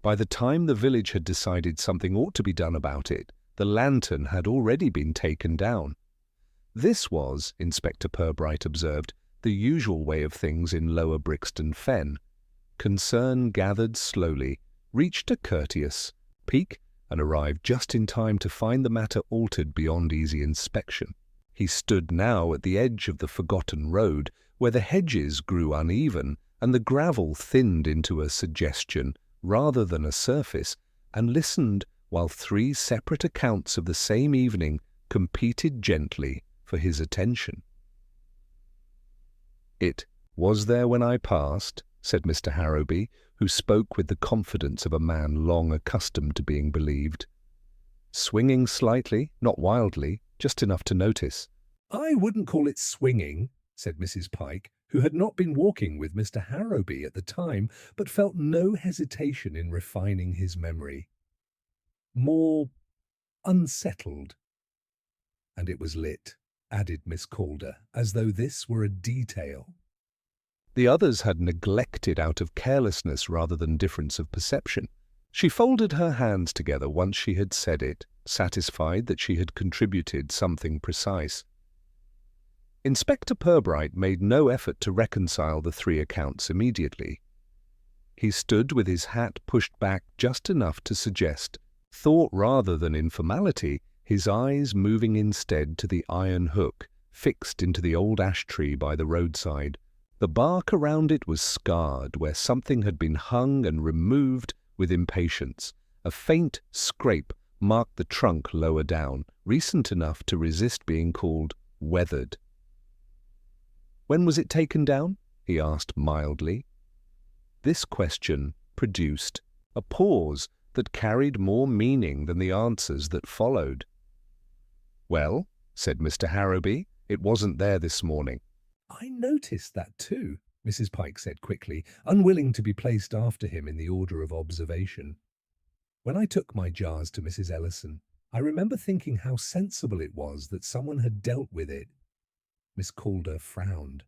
By the time the village had decided something ought to be done about it, the lantern had already been taken down. This was, Inspector Purbright observed, the usual way of things in Lower Brixton Fen. Concern gathered slowly, reached a courteous peak, and arrived just in time to find the matter altered beyond easy inspection. He stood now at the edge of the forgotten road, where the hedges grew uneven and the gravel thinned into a suggestion rather than a surface, and listened while three separate accounts of the same evening competed gently for his attention. "It was there when I passed," said Mr. Harrowby, who spoke with the confidence of a man long accustomed to being believed. "Swinging slightly, not wildly, just enough to notice." "I wouldn't call it swinging," said Mrs. Pike, who had not been walking with Mr. Harrowby at the time, but felt no hesitation in refining his memory. "More unsettled." "And it was lit," added Miss Calder, as though this were a detail. The others had neglected out of carelessness rather than difference of perception. She folded her hands together once she had said it, satisfied that she had contributed something precise. Inspector Purbright made no effort to reconcile the three accounts immediately. He stood with his hat pushed back just enough to suggest thought rather than informality, his eyes moving instead to the iron hook fixed into the old ash tree by the roadside. The bark around it was scarred where something had been hung and removed with impatience. A faint scrape marked the trunk lower down, recent enough to resist being called weathered. "When was it taken down?" he asked mildly. This question produced a pause that carried more meaning than the answers that followed. "Well," said Mr. Harrowby, "it wasn't there this morning." "I noticed that too," Mrs. Pike said quickly, unwilling to be placed after him in the order of observation. "When I took my jars to Mrs. Ellison, I remember thinking how sensible it was that someone had dealt with it." Miss Calder frowned.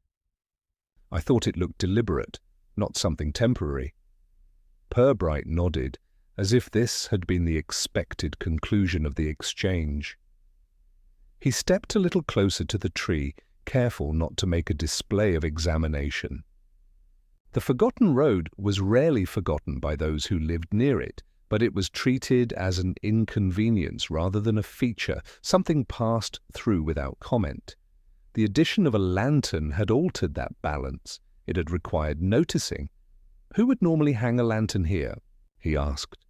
"I thought it looked deliberate, not something temporary." Purbright nodded, as if this had been the expected conclusion of the exchange. He stepped a little closer to the tree, careful not to make a display of examination. The forgotten road was rarely forgotten by those who lived near it, but it was treated as an inconvenience rather than a feature, something passed through without comment. The addition of a lantern had altered that balance. It had required noticing. "Who would normally hang a lantern here?" he asked.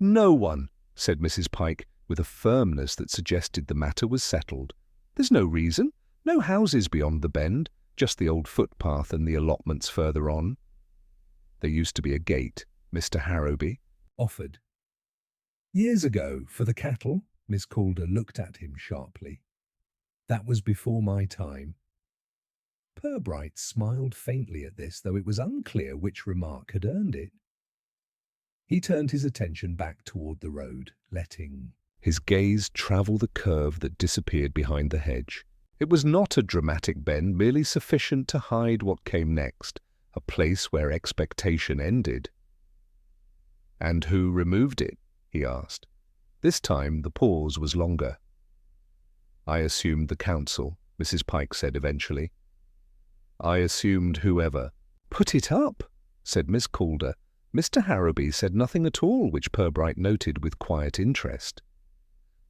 "No one," said Mrs. Pike, with a firmness that suggested the matter was settled. "There's no reason. No houses beyond the bend, just the old footpath and the allotments further on." "There used to be a gate," Mr. Harrowby offered. "Years ago, for the cattle." Miss Calder looked at him sharply. "That was before my time." Purbright smiled faintly at this, though it was unclear which remark had earned it. He turned his attention back toward the road, letting his gaze travel the curve that disappeared behind the hedge. It was not a dramatic bend, merely sufficient to hide what came next, a place where expectation ended. "And who removed it?" he asked. This time the pause was longer. "I assumed the council," Mrs. Pike said eventually. "I assumed whoever." "Put it up," said Miss Calder. Mr. Harrowby said nothing at all, which Purbright noted with quiet interest.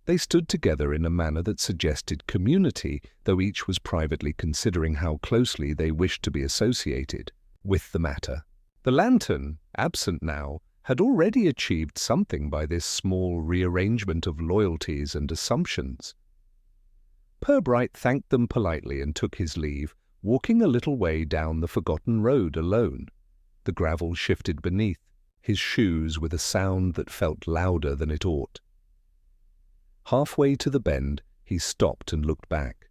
They stood together in a manner that suggested community, though each was privately considering how closely they wished to be associated with the matter. The lantern, absent now, had already achieved something by this small rearrangement of loyalties and assumptions. Purbright thanked them politely and took his leave, walking a little way down the forgotten road alone. The gravel shifted beneath his shoes with a sound that felt louder than it ought. Halfway to the bend, he stopped and looked back.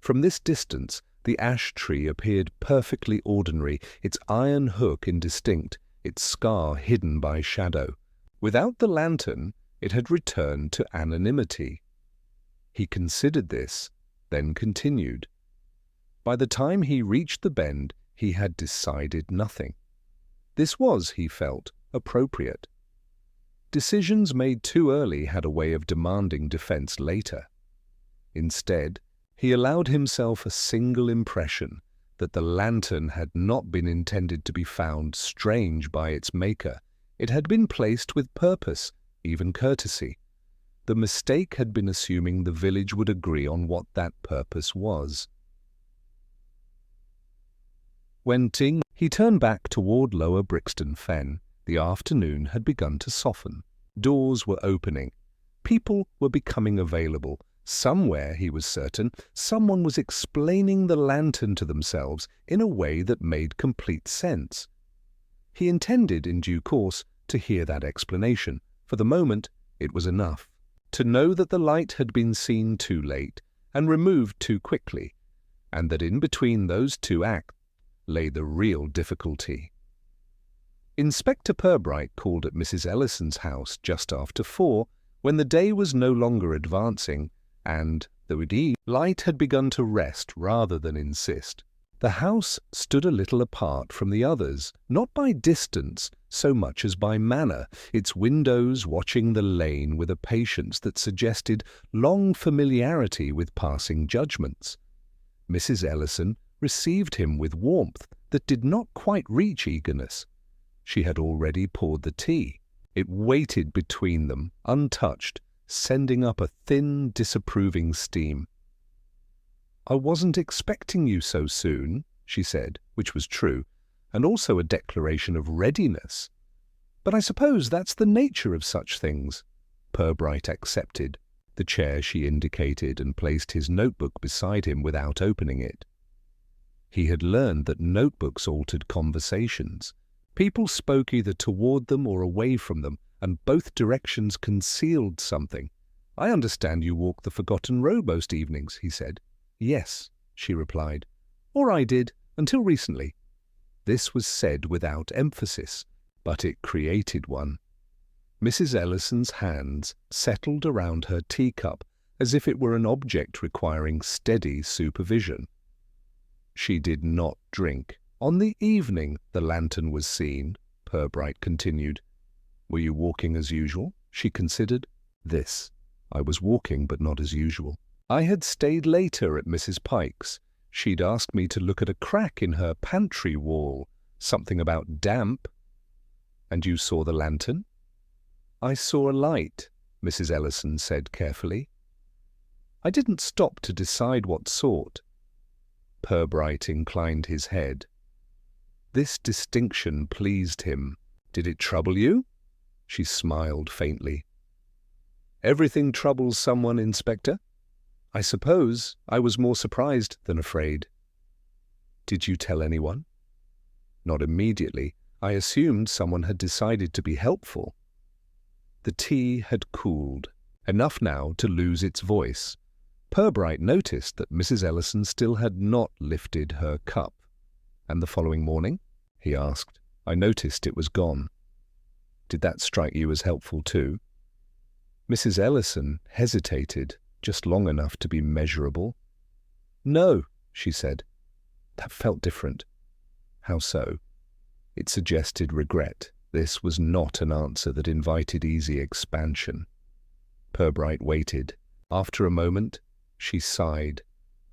From this distance, the ash tree appeared perfectly ordinary, its iron hook indistinct, its scar hidden by shadow. Without the lantern, it had returned to anonymity. He considered this, then continued. By the time he reached the bend, he had decided nothing. This was, he felt, appropriate. Decisions made too early had a way of demanding defense later. Instead, he allowed himself a single impression that the lantern had not been intended to be found strange by its maker. It had been placed with purpose, even courtesy. The mistake had been assuming the village would agree on what that purpose was. When he turned back toward Lower Brixton Fen, the afternoon had begun to soften. Doors were opening. People were becoming available. Somewhere, he was certain, someone was explaining the lantern to themselves in a way that made complete sense. He intended, in due course, to hear that explanation. For the moment, it was enough. To know that the light had been seen too late and removed too quickly, and that in between those two acts lay the real difficulty. Inspector Purbright called at Mrs. Ellison's house just after 4, when the day was no longer advancing, and the light had begun to rest rather than insist. The house stood a little apart from the others, not by distance so much as by manner, its windows watching the lane with a patience that suggested long familiarity with passing judgments. Mrs. Ellison received him with warmth that did not quite reach eagerness. She had already poured the tea. It waited between them, untouched, sending up a thin, disapproving steam. "I wasn't expecting you so soon," she said, which was true, and also a declaration of readiness. "But I suppose that's the nature of such things." Purbright accepted the chair she indicated and placed his notebook beside him without opening it. He had learned that notebooks altered conversations. People spoke either toward them or away from them, and both directions concealed something. "I understand you walk the forgotten road most evenings," he said. "Yes," she replied. "Or I did, until recently." This was said without emphasis, but it created one. Mrs. Ellison's hands settled around her teacup as if it were an object requiring steady supervision. "She did not drink on the evening the lantern was seen," Purbright continued. "Were you walking as usual?" She considered. "This. I was walking, but not as usual. I had stayed later at Mrs. Pike's. She'd asked me to look at a crack in her pantry wall, something about damp." "And you saw the lantern?" "I saw a light," Mrs. Ellison said carefully. "I didn't stop to decide what sort." Purbright inclined his head. This distinction pleased him. "Did it trouble you?" She smiled faintly. "Everything troubles someone, Inspector. I suppose I was more surprised than afraid." "Did you tell anyone?" "Not immediately. I assumed someone had decided to be helpful." The tea had cooled, enough now to lose its voice. Purbright noticed that Mrs. Ellison still had not lifted her cup. "And the following morning?" he asked. "I noticed it was gone." "Did that strike you as helpful too?" Mrs. Ellison hesitated, just long enough to be measurable. "No," she said. "That felt different." "How so?" It suggested regret. This was not an answer that invited easy expansion. Purbright waited. After a moment, she sighed,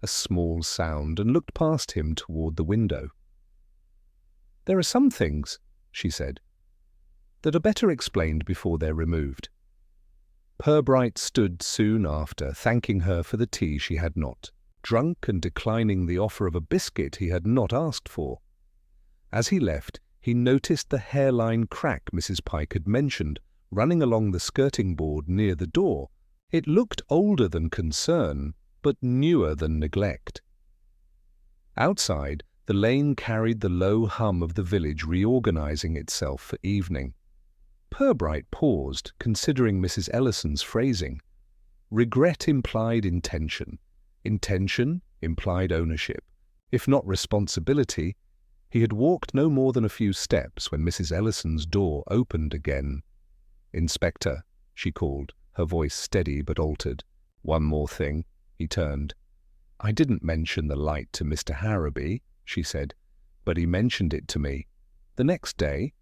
a small sound, and looked past him toward the window. "There are some things," she said, "that are better explained before they're removed." Purbright stood soon after, thanking her for the tea she had not drunk and declining the offer of a biscuit he had not asked for. As he left, he noticed the hairline crack Mrs. Pike had mentioned, running along the skirting board near the door. It looked older than concern, but newer than neglect. Outside, the lane carried the low hum of the village reorganizing itself for evening. Purbright paused, considering Mrs. Ellison's phrasing. Regret implied intention. Intention implied ownership. If not responsibility, he had walked no more than a few steps when Mrs. Ellison's door opened again. "Inspector," she called, her voice steady but altered. "One more thing." He turned. "I didn't mention the light to Mr. Harraby," she said, "but he mentioned it to me. The next day."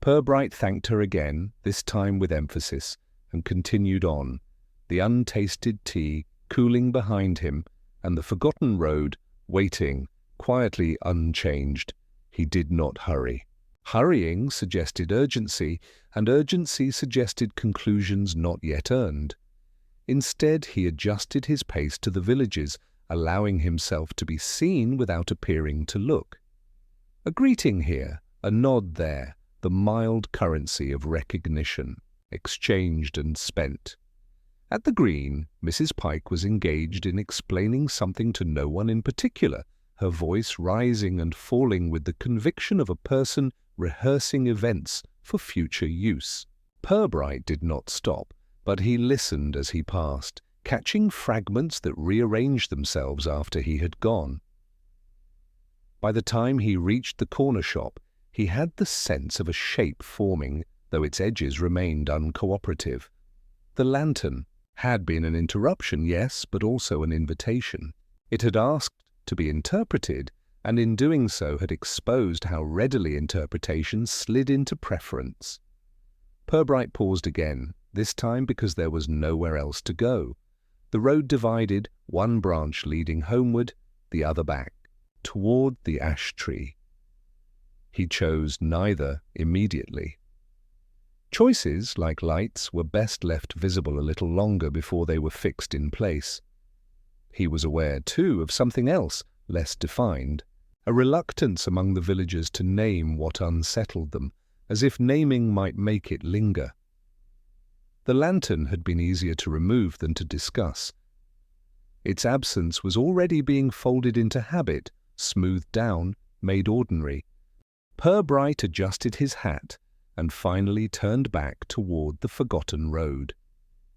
Purbright thanked her again, this time with emphasis, and continued on, the untasted tea cooling behind him, and the forgotten road waiting, quietly unchanged. He did not hurry. Hurrying suggested urgency, and urgency suggested conclusions not yet earned. Instead, he adjusted his pace to the villages, allowing himself to be seen without appearing to look. A greeting here, a nod there, the mild currency of recognition, exchanged and spent. At the Green, Mrs. Pike was engaged in explaining something to no one in particular, her voice rising and falling with the conviction of a person rehearsing events for future use. Purbright did not stop, but he listened as he passed, catching fragments that rearranged themselves after he had gone. By the time he reached the corner shop, he had the sense of a shape forming, though its edges remained uncooperative. The lantern had been an interruption, yes, but also an invitation. It had asked to be interpreted, and in doing so had exposed how readily interpretation slid into preference. Purbright paused again, this time because there was nowhere else to go. The road divided, one branch leading homeward, the other back, toward the ash tree. He chose neither immediately. Choices, like lights, were best left visible a little longer before they were fixed in place. He was aware, too, of something else, less defined, a reluctance among the villagers to name what unsettled them, as if naming might make it linger. The lantern had been easier to remove than to discuss. Its absence was already being folded into habit, smoothed down, made ordinary. Purbright adjusted his hat and finally turned back toward the forgotten road.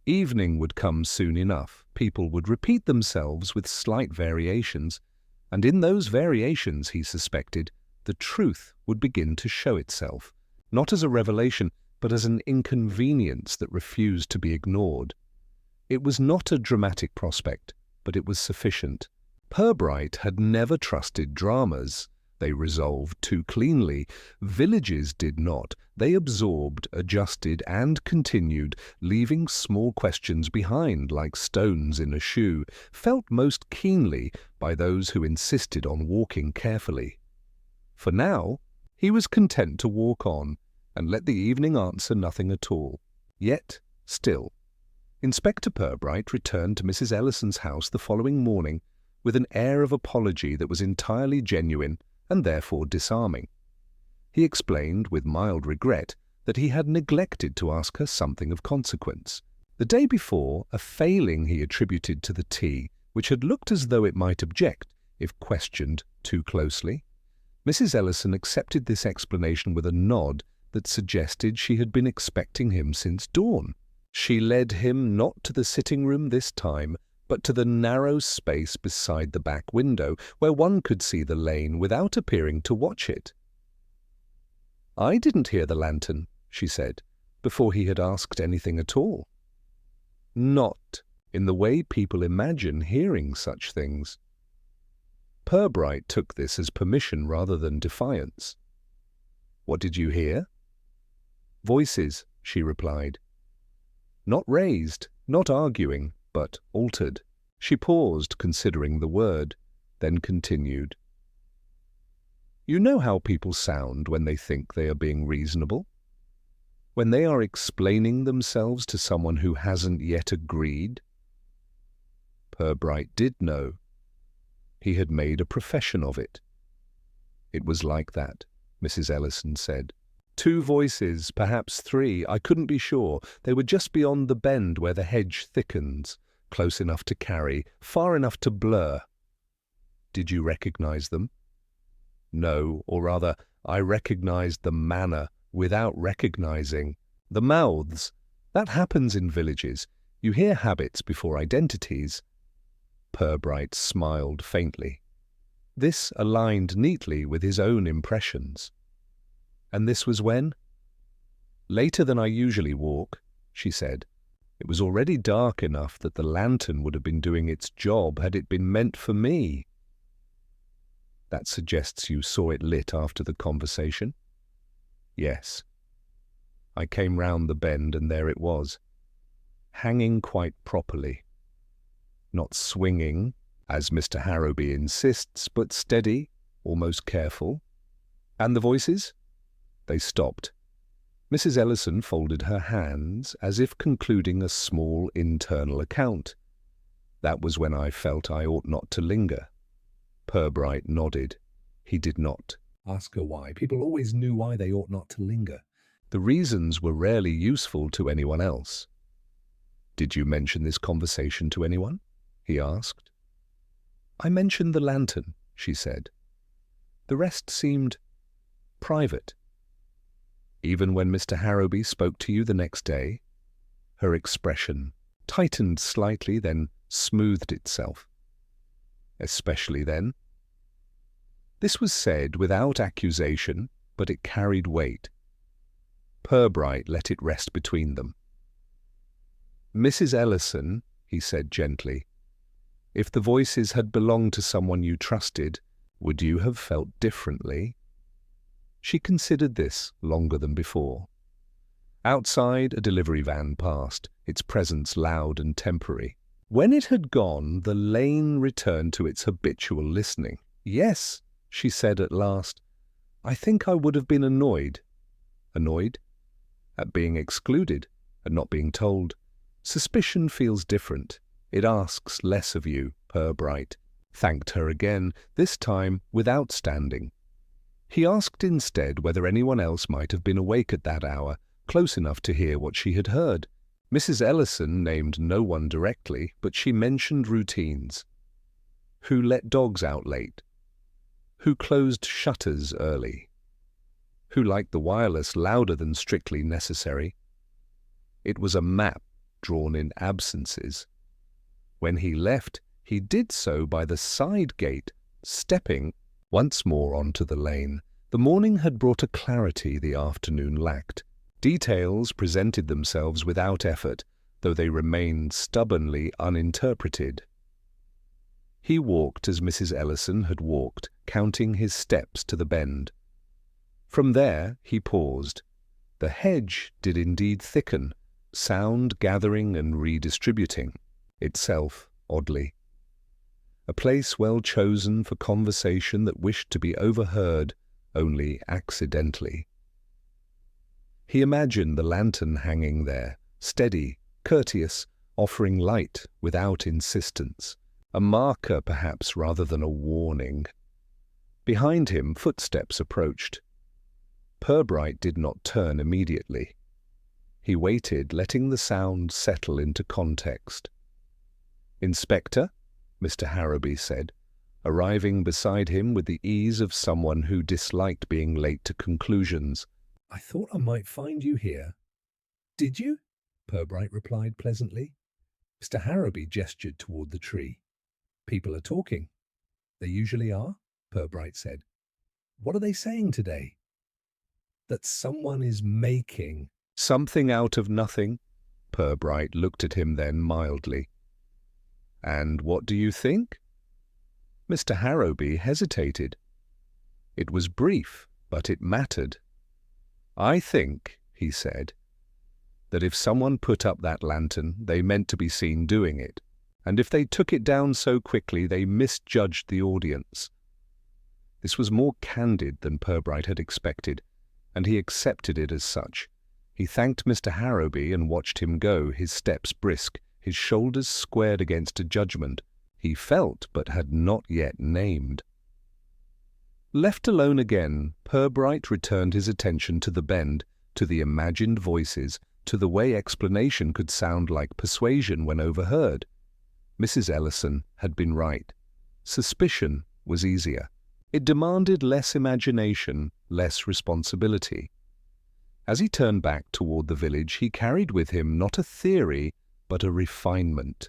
Evening would come soon enough. People would repeat themselves with slight variations, and in those variations, he suspected, the truth would begin to show itself, not as a revelation, but as an inconvenience that refused to be ignored. It was not a dramatic prospect, but it was sufficient. Purbright had never trusted dramas. They resolved too cleanly. Villages did not. They absorbed, adjusted, and continued, leaving small questions behind like stones in a shoe, felt most keenly by those who insisted on walking carefully. For now, he was content to walk on and let the evening answer nothing at all. Yet, still, Inspector Purbright returned to Mrs. Ellison's house the following morning with an air of apology that was entirely genuine and therefore disarming. He explained with mild regret that he had neglected to ask her something of consequence. The day before, a failing he attributed to the tea, which had looked as though it might object if questioned too closely. Mrs. Ellison accepted this explanation with a nod that suggested she had been expecting him since dawn. She led him not to the sitting-room this time, but to the narrow space beside the back window, where one could see the lane without appearing to watch it. "I didn't hear the lantern," she said, before he had asked anything at all. Not in the way people imagine hearing such things. Purbright took this as permission rather than defiance. "What did you hear?" "Voices," she replied. Not raised, not arguing, but altered. She paused, considering the word, then continued. "You know how people sound when they think they are being reasonable? When they are explaining themselves to someone who hasn't yet agreed?" Purbright did know. He had made a profession of it. "It was like that," Mrs. Ellison said. "Two voices, perhaps three, I couldn't be sure. They were just beyond the bend where the hedge thickens, close enough to carry, far enough to blur." "Did you recognize them?" "No, or rather, I recognized the manner without recognizing. The mouths. That happens in villages. You hear habits before identities." Purbright smiled faintly. This aligned neatly with his own impressions. "And this was when?" "Later than I usually walk," she said. "It was already dark enough that the lantern would have been doing its job had it been meant for me." "That suggests you saw it lit after the conversation?" "Yes." I came round the bend and there it was, hanging quite properly. Not swinging, as Mr. Harrowby insists, but steady, almost careful. And the voices? They stopped. Mrs. Ellison folded her hands as if concluding a small internal account. That was when I felt I ought not to linger. Purbright nodded. He did not. Ask her why. People always knew why they ought not to linger. The reasons were rarely useful to anyone else. Did you mention this conversation to anyone? He asked. I mentioned the lantern, she said. The rest seemed private. Even when Mr. Harrowby spoke to you the next day? Her expression tightened slightly, then smoothed itself. Especially then? This was said without accusation, but it carried weight. Purbright let it rest between them. Mrs. Ellison, he said gently, if the voices had belonged to someone you trusted, would you have felt differently? She considered this longer than before. Outside, a delivery van passed, its presence loud and temporary. When it had gone, the lane returned to its habitual listening. Yes, she said at last, I think I would have been annoyed. Annoyed? At being excluded, at not being told. Suspicion feels different. It asks less of you, Purbright. Thanked her again, this time without standing. He asked instead whether anyone else might have been awake at that hour, close enough to hear what she had heard. Mrs. Ellison named no one directly, but she mentioned routines. Who let dogs out late? Who closed shutters early? Who liked the wireless louder than strictly necessary? It was a map drawn in absences. When he left, he did so by the side gate, stepping once more onto the lane. The morning had brought a clarity the afternoon lacked. Details presented themselves without effort, though they remained stubbornly uninterpreted. He walked as Mrs. Ellison had walked, counting his steps to the bend. From there he paused. The hedge did indeed thicken, sound gathering and redistributing, itself oddly. A place well chosen for conversation that wished to be overheard only accidentally. He imagined the lantern hanging there, steady, courteous, offering light without insistence, a marker perhaps rather than a warning. Behind him footsteps approached. Purbright did not turn immediately. He waited, letting the sound settle into context. "Inspector," Mr. Harrowby said, arriving beside him with the ease of someone who disliked being late to conclusions. "I thought I might find you here." "Did you?" Purbright replied pleasantly. Mr. Harrowby gestured toward the tree. "People are talking." "They usually are," Purbright said. "What are they saying today?" "That someone is making." "Something out of nothing?" Purbright looked at him then mildly. "And what do you think?" Mr. Harrowby hesitated. It was brief, but it mattered. "I think," he said, "that if someone put up that lantern, they meant to be seen doing it, and if they took it down so quickly, they misjudged the audience." This was more candid than Purbright had expected, and he accepted it as such. He thanked Mr. Harrowby and watched him go, his steps brisk, his shoulders squared against a judgment he felt but had not yet named. Left alone again, Purbright returned his attention to the bend, to the imagined voices, to the way explanation could sound like persuasion when overheard. Mrs. Ellison had been right. Suspicion was easier. It demanded less imagination, less responsibility. As he turned back toward the village, he carried with him not a theory, but a refinement.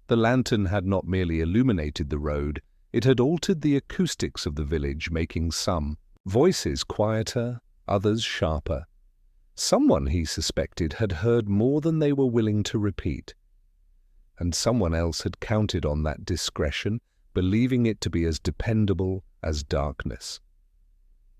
The lantern had not merely illuminated the road, it had altered the acoustics of the village, making some voices quieter, others sharper. Someone, he suspected, had heard more than they were willing to repeat. And someone else had counted on that discretion, believing it to be as dependable as darkness.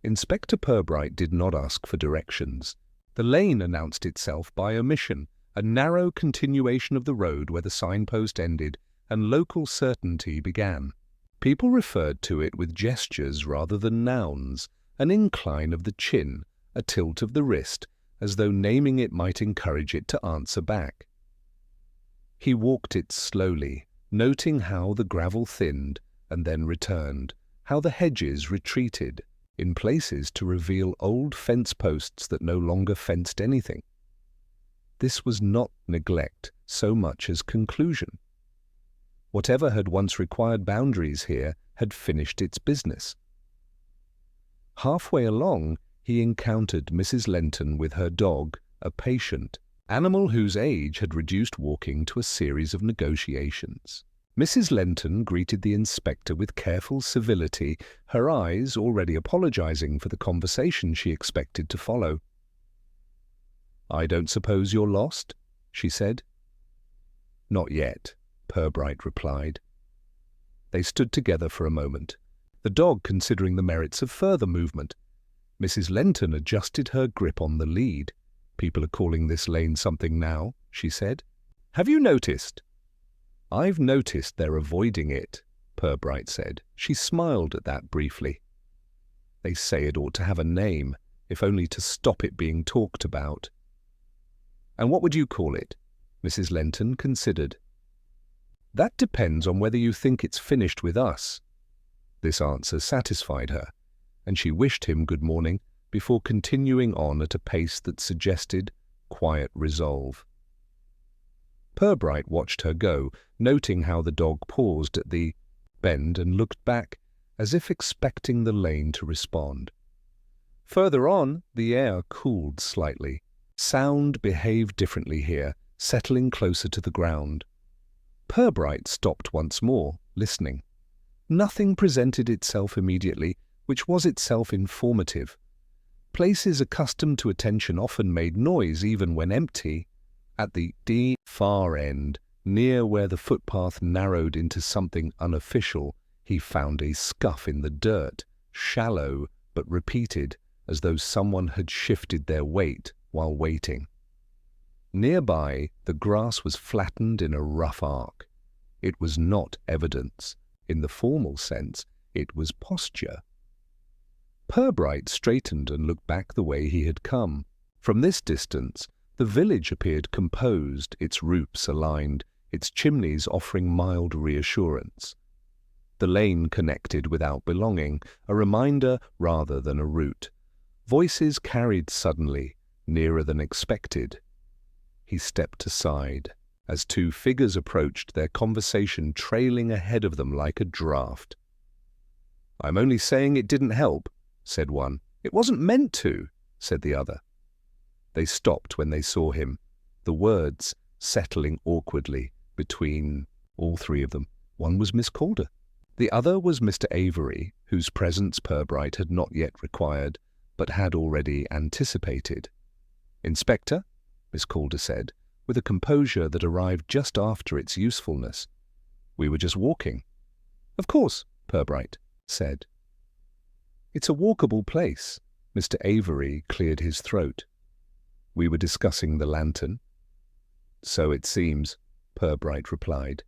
Inspector Purbright did not ask for directions. The lane announced itself by omission, a narrow continuation of the road where the signpost ended and local certainty began. People referred to it with gestures rather than nouns, an incline of the chin, a tilt of the wrist, as though naming it might encourage it to answer back. He walked it slowly, noting how the gravel thinned and then returned, how the hedges retreated, in places to reveal old fence posts that no longer fenced anything. This was not neglect so much as conclusion. Whatever had once required boundaries here had finished its business. Halfway along, he encountered Mrs. Lenton with her dog, a patient animal whose age had reduced walking to a series of negotiations. Mrs. Lenton greeted the inspector with careful civility, her eyes already apologizing for the conversation she expected to follow. "I don't suppose you're lost?" she said. "Not yet," Purbright replied. They stood together for a moment, the dog considering the merits of further movement. Mrs. Lenton adjusted her grip on the lead. "People are calling this lane something now," she said. "Have you noticed?" "I've noticed they're avoiding it," Purbright said. She smiled at that briefly. "They say it ought to have a name, if only to stop it being talked about." "And what would you call it?" Mrs. Lenton considered. "That depends on whether you think it's finished with us." This answer satisfied her, and she wished him good morning before continuing on at a pace that suggested quiet resolve. Purbright watched her go, noting how the dog paused at the bend and looked back, as if expecting the lane to respond. Further on, the air cooled slightly. Sound behaved differently here, settling closer to the ground. Purbright stopped once more, listening. Nothing presented itself immediately, which was itself informative. Places accustomed to attention often made noise even when empty. At the far end, near where the footpath narrowed into something unofficial, he found a scuff in the dirt, shallow but repeated, as though someone had shifted their weight while waiting. Nearby, the grass was flattened in a rough arc. It was not evidence. In the formal sense, it was posture. Purbright straightened and looked back the way he had come. From this distance, the village appeared composed, its roofs aligned, its chimneys offering mild reassurance. The lane connected without belonging, a reminder rather than a route. Voices carried suddenly, nearer than expected. He stepped aside, as two figures approached, their conversation trailing ahead of them like a draft. "I'm only saying it didn't help," said one. "It wasn't meant to," said the other. They stopped when they saw him, the words settling awkwardly between all three of them. One was Miss Calder. The other was Mr. Avery, whose presence Purbright had not yet required, but had already anticipated. "Inspector," Miss Calder said, with a composure that arrived just after its usefulness. "We were just walking." "Of course," Purbright said. "It's a walkable place." Mr. Avery cleared his throat. "We were discussing the lantern." "So it seems," Purbright replied.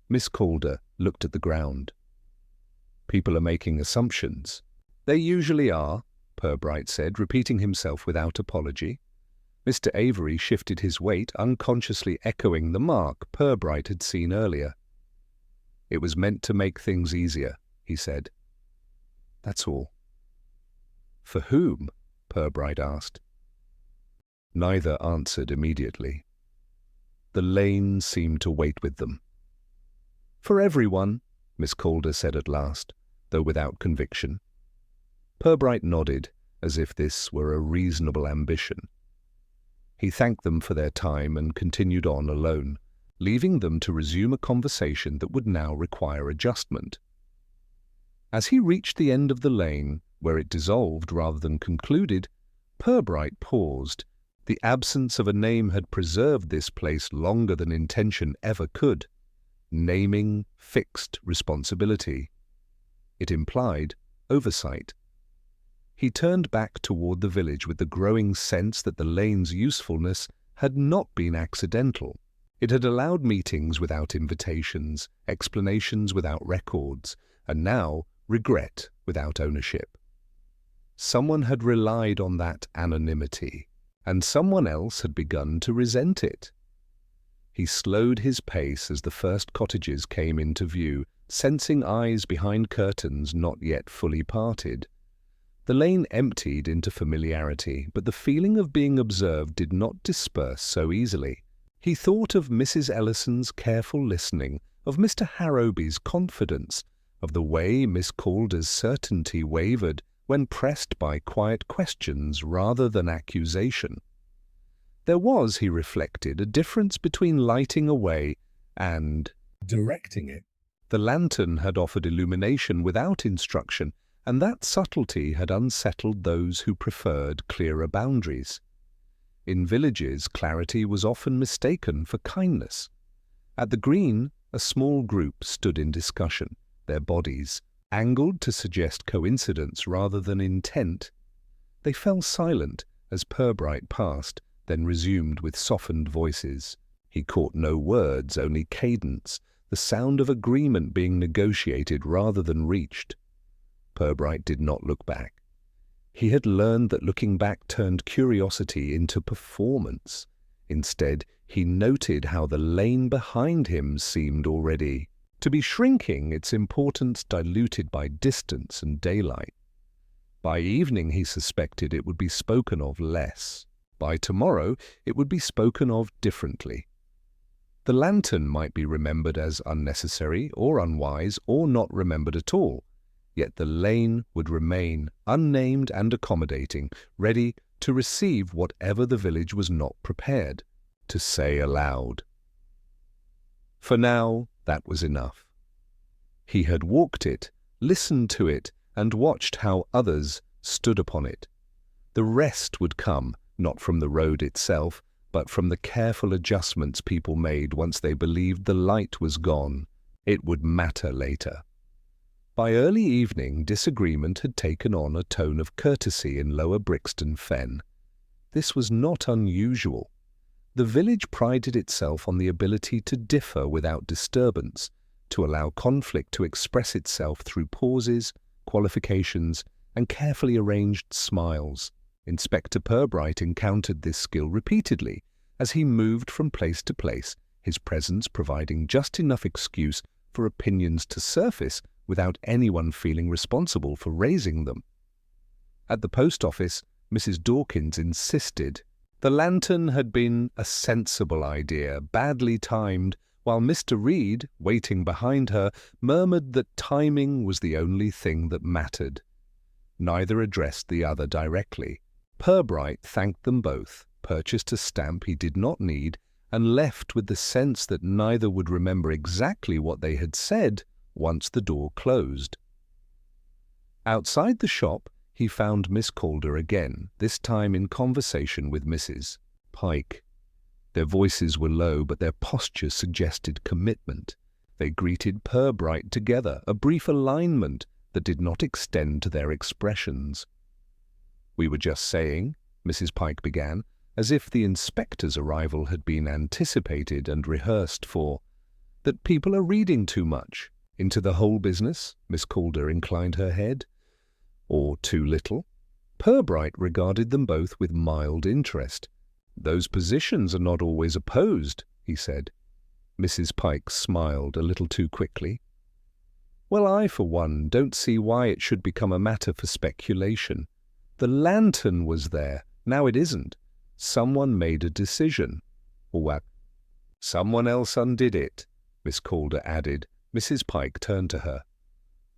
Miss Calder looked at the ground. "People are making assumptions." "They usually are," Purbright said, repeating himself without apology. Mr. Avery shifted his weight, unconsciously echoing the mark Purbright had seen earlier. "It was meant to make things easier," he said. "That's all." "For whom?" Purbright asked. Neither answered immediately. The lane seemed to wait with them. "For everyone," Miss Calder said at last, though without conviction. Purbright nodded, as if this were a reasonable ambition. He thanked them for their time and continued on alone, leaving them to resume a conversation that would now require adjustment. As he reached the end of the lane, where it dissolved rather than concluded, Purbright paused. The absence of a name had preserved this place longer than intention ever could. Naming fixed responsibility. It implied oversight. He turned back toward the village with the growing sense that the lane's usefulness had not been accidental. It had allowed meetings without invitations, explanations without records, and now regret without ownership. Someone had relied on that anonymity, and someone else had begun to resent it. He slowed his pace as the first cottages came into view, sensing eyes behind curtains not yet fully parted. The lane emptied into familiarity, but the feeling of being observed did not disperse so easily. He thought of Mrs. Ellison's careful listening, of Mr. Harrowby's confidence, of the way Miss Calder's certainty wavered when pressed by quiet questions rather than accusation. There was, he reflected, a difference between lighting a way and directing it. The lantern had offered illumination without instruction, and that subtlety had unsettled those who preferred clearer boundaries. In villages, clarity was often mistaken for kindness. At the green, a small group stood in discussion, their bodies angled to suggest coincidence rather than intent. They fell silent as Purbright passed, then resumed with softened voices. He caught no words, only cadence, the sound of agreement being negotiated rather than reached. Purbright did not look back. He had learned that looking back turned curiosity into performance. Instead, he noted how the lane behind him seemed already to be shrinking, its importance diluted by distance and daylight. By evening, he suspected it would be spoken of less. By tomorrow, it would be spoken of differently. The lantern might be remembered as unnecessary or unwise or not remembered at all, yet the lane would remain unnamed and accommodating, ready to receive whatever the village was not prepared to say aloud. For now, that was enough. He had walked it, listened to it, and watched how others stood upon it. The rest would come, not from the road itself, but from the careful adjustments people made once they believed the light was gone. It would matter later. By early evening, disagreement had taken on a tone of courtesy in Lower Brixton Fen. This was not unusual. The village prided itself on the ability to differ without disturbance, to allow conflict to express itself through pauses, qualifications, and carefully arranged smiles. Inspector Purbright encountered this skill repeatedly as he moved from place to place, his presence providing just enough excuse for opinions to surface without anyone feeling responsible for raising them. At the post office, Mrs. Dawkins insisted the lantern had been a sensible idea, badly timed, while Mr. Reed, waiting behind her, murmured that timing was the only thing that mattered. Neither addressed the other directly. Purbright thanked them both, purchased a stamp he did not need, and left with the sense that neither would remember exactly what they had said once the door closed. Outside the shop, he found Miss Calder again, this time in conversation with Mrs. Pike. Their voices were low, but their posture suggested commitment. They greeted Purbright together, a brief alignment that did not extend to their expressions. "We were just saying," Mrs. Pike began, as if the inspector's arrival had been anticipated and rehearsed for, "that people are reading too much." "Into the whole business?" Miss Calder inclined her head. "Or too little?" Purbright regarded them both with mild interest. "Those positions are not always opposed," he said. Mrs. Pike smiled a little too quickly. "Well, I, for one, don't see why it should become a matter for speculation. The lantern was there, now it isn't. Someone made a decision. Or someone else undid it," Miss Calder added. Mrs. Pike turned to her.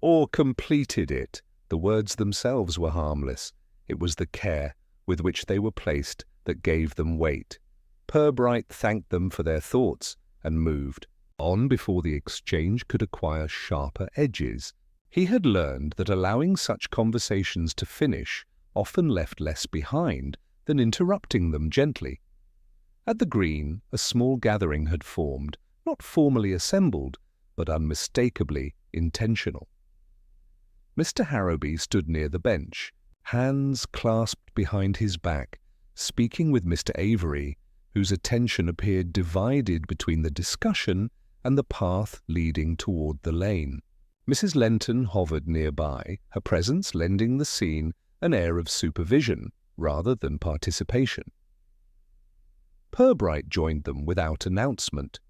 "Or completed it." The words themselves were harmless. It was the care with which they were placed that gave them weight. Purbright thanked them for their thoughts and moved on before the exchange could acquire sharper edges. He had learned that allowing such conversations to finish often left less behind than interrupting them gently. At the green, a small gathering had formed, not formally assembled, but unmistakably intentional. Mr. Harrowby stood near the bench, hands clasped behind his back, speaking with Mr. Avery, whose attention appeared divided between the discussion and the path leading toward the lane. Mrs. Lenton hovered nearby, her presence lending the scene an air of supervision rather than participation. Purbright joined them without announcement.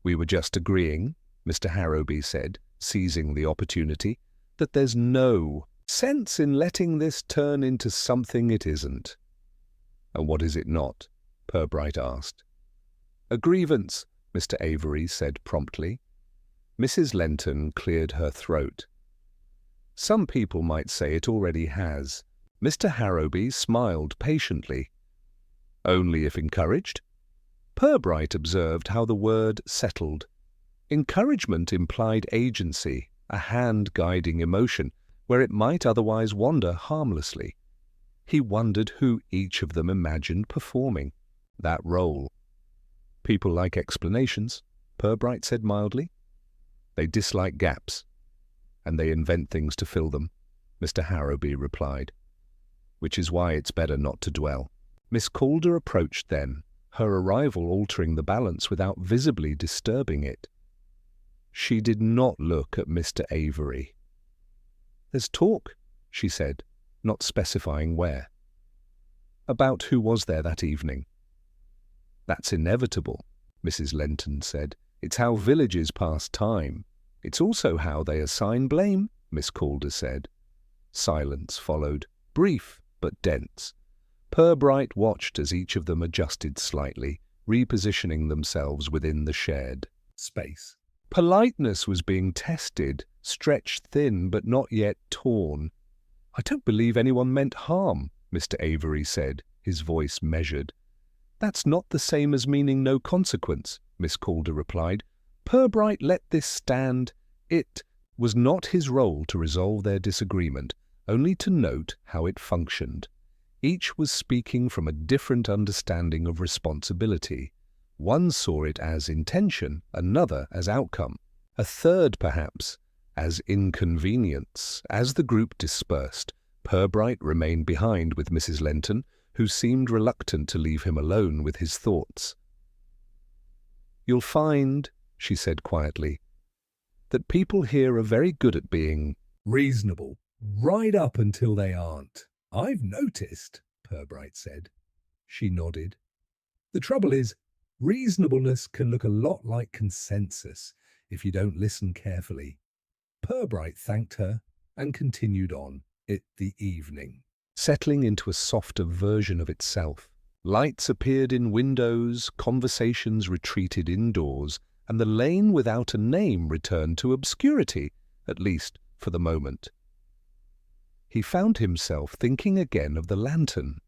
"We were just agreeing," Mr. Harrowby said, seizing the opportunity, "that there's no sense in letting this turn into something it isn't." "And what is it not?" Purbright asked. "A grievance," Mr. Avery said promptly. Mrs. Lenton cleared her throat. "Some people might say it already has." Mr. Harrowby smiled patiently. "Only if encouraged?" Purbright observed how the word settled. Encouragement implied agency, a hand guiding emotion, where it might otherwise wander harmlessly. He wondered who each of them imagined performing that role. "People like explanations," Purbright said mildly. "They dislike gaps, and they invent things to fill them," Mr. Harrowby replied. "Which is why it's better not to dwell." Miss Calder approached then, her arrival altering the balance without visibly disturbing it. She did not look at Mr. Avery. "There's talk," she said, not specifying where. "About who was there that evening?" "That's inevitable," Mrs. Lenton said. "It's how villages pass time. It's also how they assign blame," Miss Calder said. Silence followed, brief but dense. Purbright watched as each of them adjusted slightly, repositioning themselves within the shared space. Politeness was being tested, stretched thin but not yet torn. "I don't believe anyone meant harm," Mr. Avery said, his voice measured. "That's not the same as meaning no consequence," Miss Calder replied. Purbright let this stand. It was not his role to resolve their disagreement, only to note how it functioned. Each was speaking from a different understanding of responsibility. One saw it as intention, another as outcome, a third, perhaps, as inconvenience. As the group dispersed, Purbright remained behind with Mrs. Lenton, who seemed reluctant to leave him alone with his thoughts. "You'll find," she said quietly, "that people here are very good at being reasonable, right up until they aren't. I've noticed," Purbright said. She nodded. "The trouble is, reasonableness can look a lot like consensus if you don't listen carefully." Purbright thanked her and continued on. The evening, settling into a softer version of itself. Lights appeared in windows, conversations retreated indoors, and the lane without a name returned to obscurity, at least for the moment. He found himself thinking again of the lantern,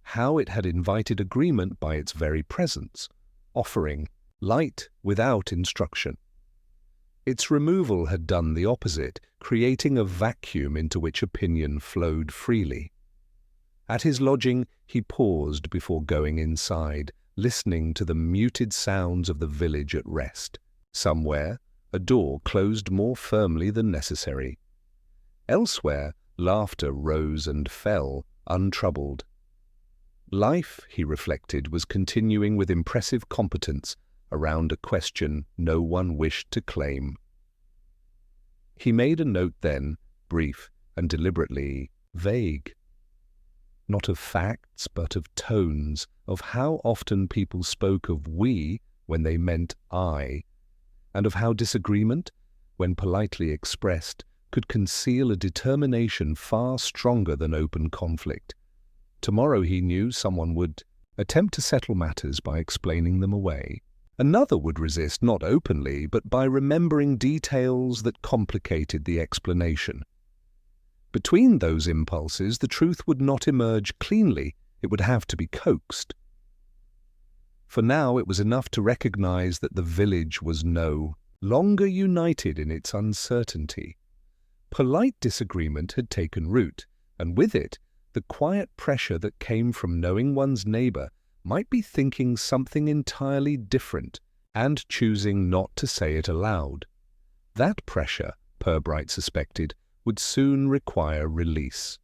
how it had invited agreement by its very presence, offering light without instruction. Its removal had done the opposite, creating a vacuum into which opinion flowed freely. At his lodging, he paused before going inside, listening to the muted sounds of the village at rest. Somewhere, a door closed more firmly than necessary. Elsewhere, laughter rose and fell, untroubled. Life, he reflected, was continuing with impressive competence around a question no one wished to claim. He made a note then, brief and deliberately vague. Not of facts, but of tones, of how often people spoke of we when they meant I, and of how disagreement, when politely expressed, could conceal a determination far stronger than open conflict. Tomorrow, he knew, someone would attempt to settle matters by explaining them away. Another would resist not openly, but by remembering details that complicated the explanation. Between those impulses, the truth would not emerge cleanly. It would have to be coaxed. For now, it was enough to recognize that the village was no longer united in its uncertainty. Polite disagreement had taken root, and with it, the quiet pressure that came from knowing one's neighbor might be thinking something entirely different and choosing not to say it aloud. That pressure, Purbright suspected, would soon require release.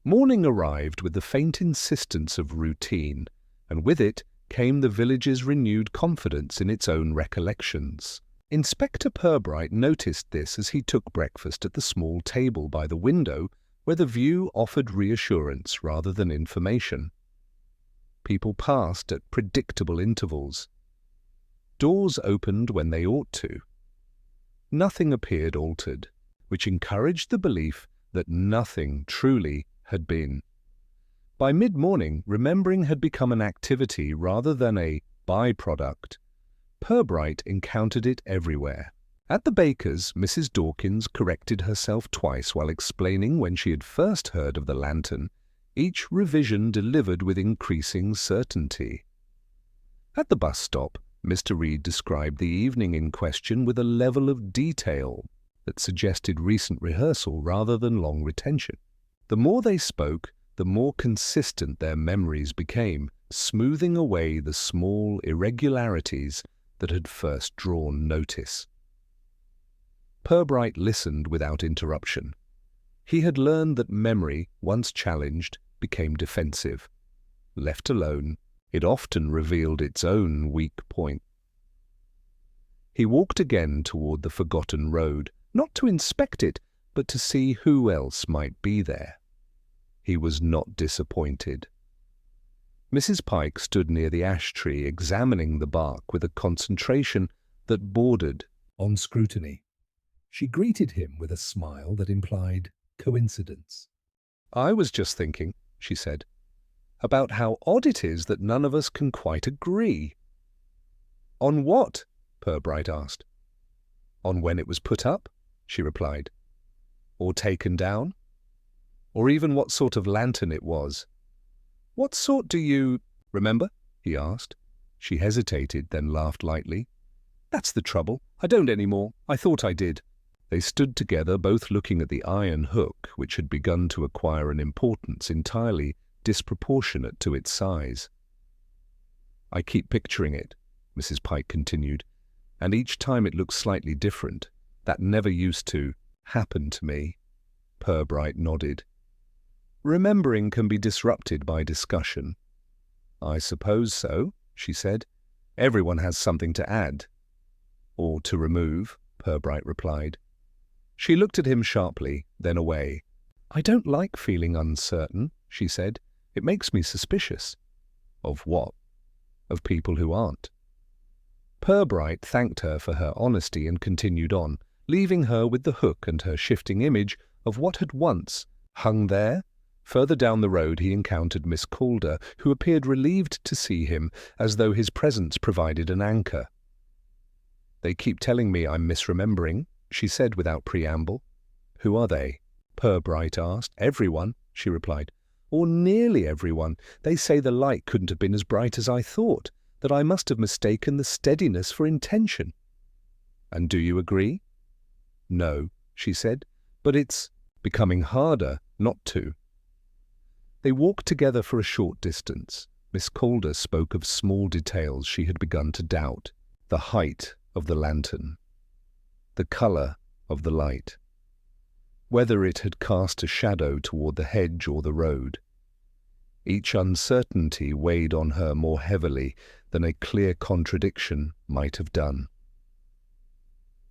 Morning arrived with the faint insistence of routine, and with it came the village's renewed confidence in its own recollections. Inspector Purbright noticed this as he took breakfast at the small table by the window where the view offered reassurance rather than information. People passed at predictable intervals. Doors opened when they ought to. Nothing appeared altered, which encouraged the belief that nothing truly had been. By mid-morning, remembering had become an activity rather than a byproduct. Purbright encountered it everywhere. At the baker's, Mrs. Dawkins corrected herself twice while explaining when she had first heard of the lantern, each revision delivered with increasing certainty. At the bus stop, Mr. Reed described the evening in question with a level of detail that suggested recent rehearsal rather than long retention. The more they spoke, the more consistent their memories became, smoothing away the small irregularities that had first drawn notice. Purbright listened without interruption. He had learned that memory, once challenged, became defensive. Left alone, it often revealed its own weak point. He walked again toward the forgotten road, not to inspect it, but to see who else might be there. He was not disappointed. Mrs. Pike stood near the ash tree, examining the bark with a concentration that bordered on scrutiny. She greeted him with a smile that implied coincidence. "I was just thinking," she said, "about how odd it is that none of us can quite agree." "On what?" Purbright asked. "On when it was put up," she replied. "Or taken down? Or even what sort of lantern it was. What sort do you remember?" he asked. She hesitated, then laughed lightly. "That's the trouble. I don't any more. I thought I did." They stood together, both looking at the iron hook, which had begun to acquire an importance entirely disproportionate to its size. "I keep picturing it," Mrs. Pike continued, "and each time it looks slightly different. That never used to happen to me." Purbright nodded. "Remembering can be disrupted by discussion." "I suppose so," she said. "Everyone has something to add." "Or to remove," Purbright replied. She looked at him sharply, then away. "I don't like feeling uncertain," she said. "It makes me suspicious." "Of what?" "Of people who aren't." Purbright thanked her for her honesty and continued on, leaving her with the hook and her shifting image of what had once hung there. Further down the road he encountered Miss Calder, who appeared relieved to see him, as though his presence provided an anchor. "They keep telling me I'm misremembering," she said without preamble. "Who are they?" Purbright asked. "Everyone," she replied. "Or nearly everyone. They say the light couldn't have been as bright as I thought, that I must have mistaken the steadiness for intention." "And do you agree?" "No," she said, "but it's becoming harder not to." They walked together for a short distance. Miss Calder spoke of small details she had begun to doubt: the height of the lantern, the colour of the light, whether it had cast a shadow toward the hedge or the road. Each uncertainty weighed on her more heavily than a clear contradiction might have done.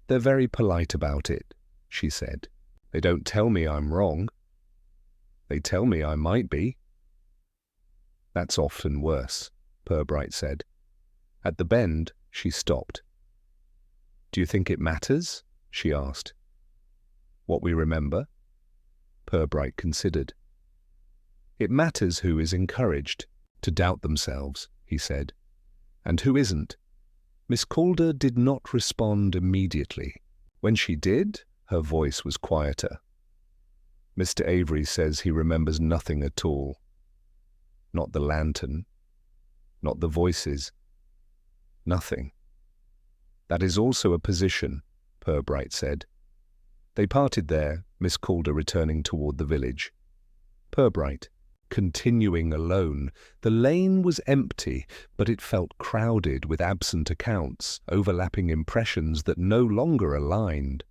"They're very polite about it," she said. "They don't tell me I'm wrong. They tell me I might be." "That's often worse," Purbright said. At the bend, she stopped. "Do you think it matters?" she asked. "What we remember?" Purbright considered. "It matters who is encouraged to doubt themselves," he said, "and who isn't." Miss Calder did not respond immediately. When she did, her voice was quieter. "Mr. Avery says he remembers nothing at all. Not the lantern, not the voices, nothing." "That is also a position," Purbright said. They parted there, Miss Calder returning toward the village. Purbright, continuing alone. The lane was empty, but it felt crowded with absent accounts, overlapping impressions that no longer aligned.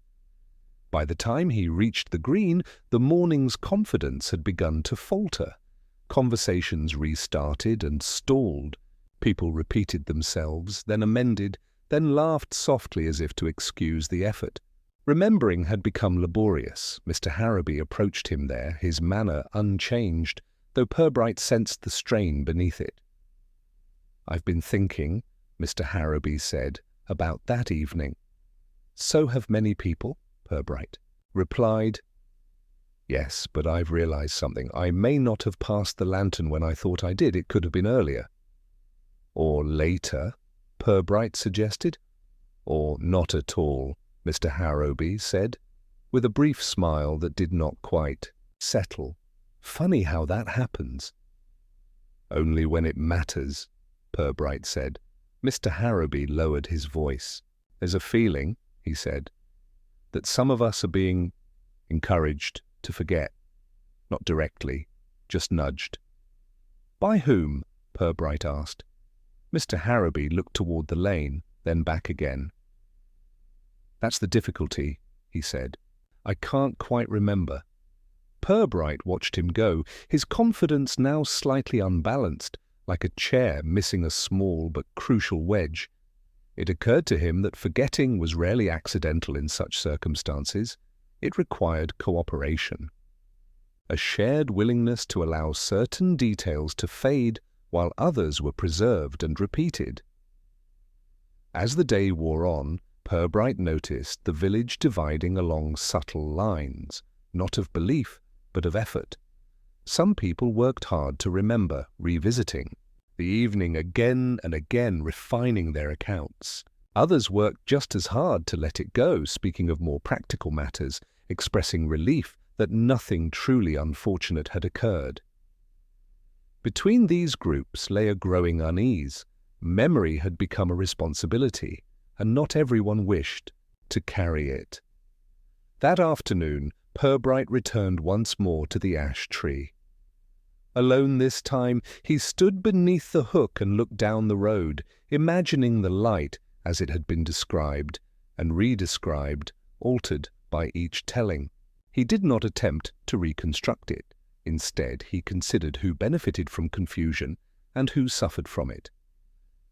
By the time he reached the green, the morning's confidence had begun to falter. Conversations restarted and stalled. People repeated themselves, then amended, then laughed softly as if to excuse the effort. Remembering had become laborious. Mr. Harrowby approached him there, his manner unchanged, though Purbright sensed the strain beneath it. "I've been thinking," Mr. Harrowby said, "about that evening." "So have many people," Purbright replied. "Yes, but I've realized something. I may not have passed the lantern when I thought I did. It could have been earlier." "Or later," Purbright suggested. "Or not at all," Mr. Harrowby said, with a brief smile that did not quite settle. "Funny how that happens." "Only when it matters," Purbright said. Mr. Harrowby lowered his voice. "There's a feeling," he said, "that some of us are being encouraged to forget. Not directly, just nudged." "By whom?" Purbright asked. Mr. Harrowby looked toward the lane, then back again. "That's the difficulty," he said. "I can't quite remember." Purbright watched him go, his confidence now slightly unbalanced, like a chair missing a small but crucial wedge. It occurred to him that forgetting was rarely accidental in such circumstances. It required cooperation. A shared willingness to allow certain details to fade while others were preserved and repeated. As the day wore on, Purbright noticed the village dividing along subtle lines, not of belief, but of effort. Some people worked hard to remember, revisiting the evening again and again, refining their accounts. Others worked just as hard to let it go, speaking of more practical matters, expressing relief that nothing truly unfortunate had occurred. Between these groups lay a growing unease. Memory had become a responsibility, and not everyone wished to carry it. That afternoon, Purbright returned once more to the ash tree. Alone this time, he stood beneath the hook and looked down the road, imagining the light as it had been described and redescribed, altered by each telling. He did not attempt to reconstruct it. Instead, he considered who benefited from confusion and who suffered from it.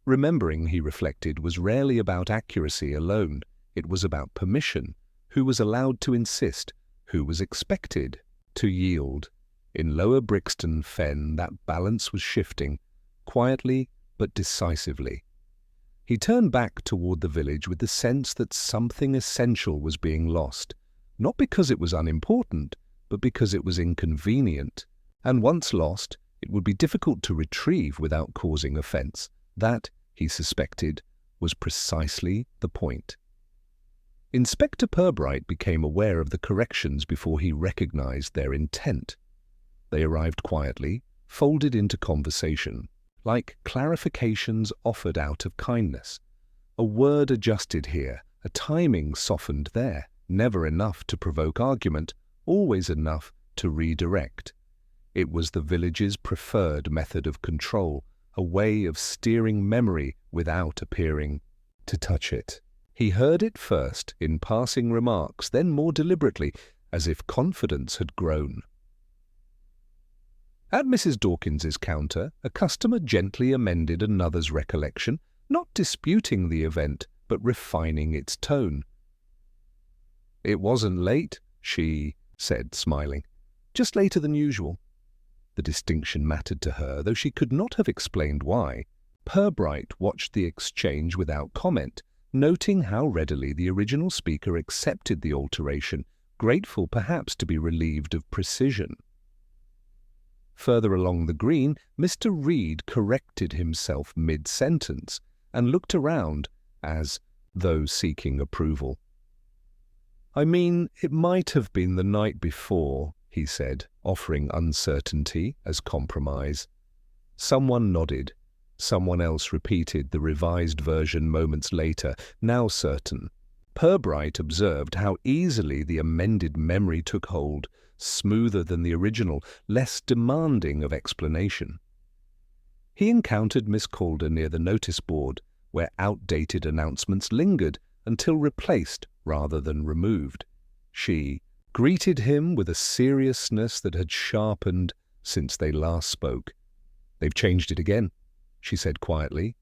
Remembering, he reflected, was rarely about accuracy alone. It was about permission, who was allowed to insist, who was expected to yield. In Lower Brixton Fen, that balance was shifting, quietly but decisively. He turned back toward the village with the sense that something essential was being lost, not because it was unimportant, but because it was inconvenient. And once lost, it would be difficult to retrieve without causing offense. That, he suspected, was precisely the point. Inspector Purbright became aware of the corrections before he recognized their intent. They arrived quietly, folded into conversation, like clarifications offered out of kindness. A word adjusted here, a timing softened there, never enough to provoke argument, always enough to redirect. It was the village's preferred method of control, a way of steering memory without appearing to touch it. He heard it first in passing remarks, then more deliberately, as if confidence had grown. At Mrs. Dawkins's counter, a customer gently amended another's recollection, not disputing the event, but refining its tone. "It wasn't late," she said, smiling. "Just later than usual." The distinction mattered to her, though she could not have explained why. Purbright watched the exchange without comment, noting how readily the original speaker accepted the alteration, grateful perhaps to be relieved of precision. Further along the green, Mr. Reed corrected himself mid-sentence and looked around as though seeking approval. "I mean, it might have been the night before," he said, offering uncertainty as compromise. Someone nodded. Someone else repeated the revised version moments later, now certain. Purbright observed how easily the amended memory took hold, smoother than the original, less demanding of explanation. He encountered Miss Calder near the notice board, where outdated announcements lingered until replaced rather than removed. She greeted him with a seriousness that had sharpened since they last spoke. "They've changed it again," she said quietly.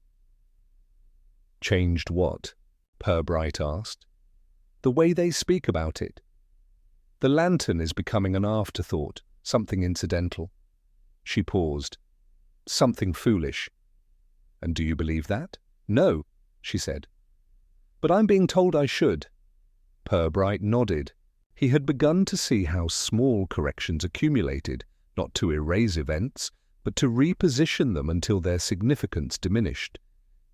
"Changed what?" Purbright asked. "The way they speak about it. The lantern is becoming an afterthought, something incidental." She paused. "Something foolish." "And do you believe that?" "No," she said. "But I'm being told I should." Purbright nodded. He had begun to see how small corrections accumulated, not to erase events, but to reposition them until their significance diminished.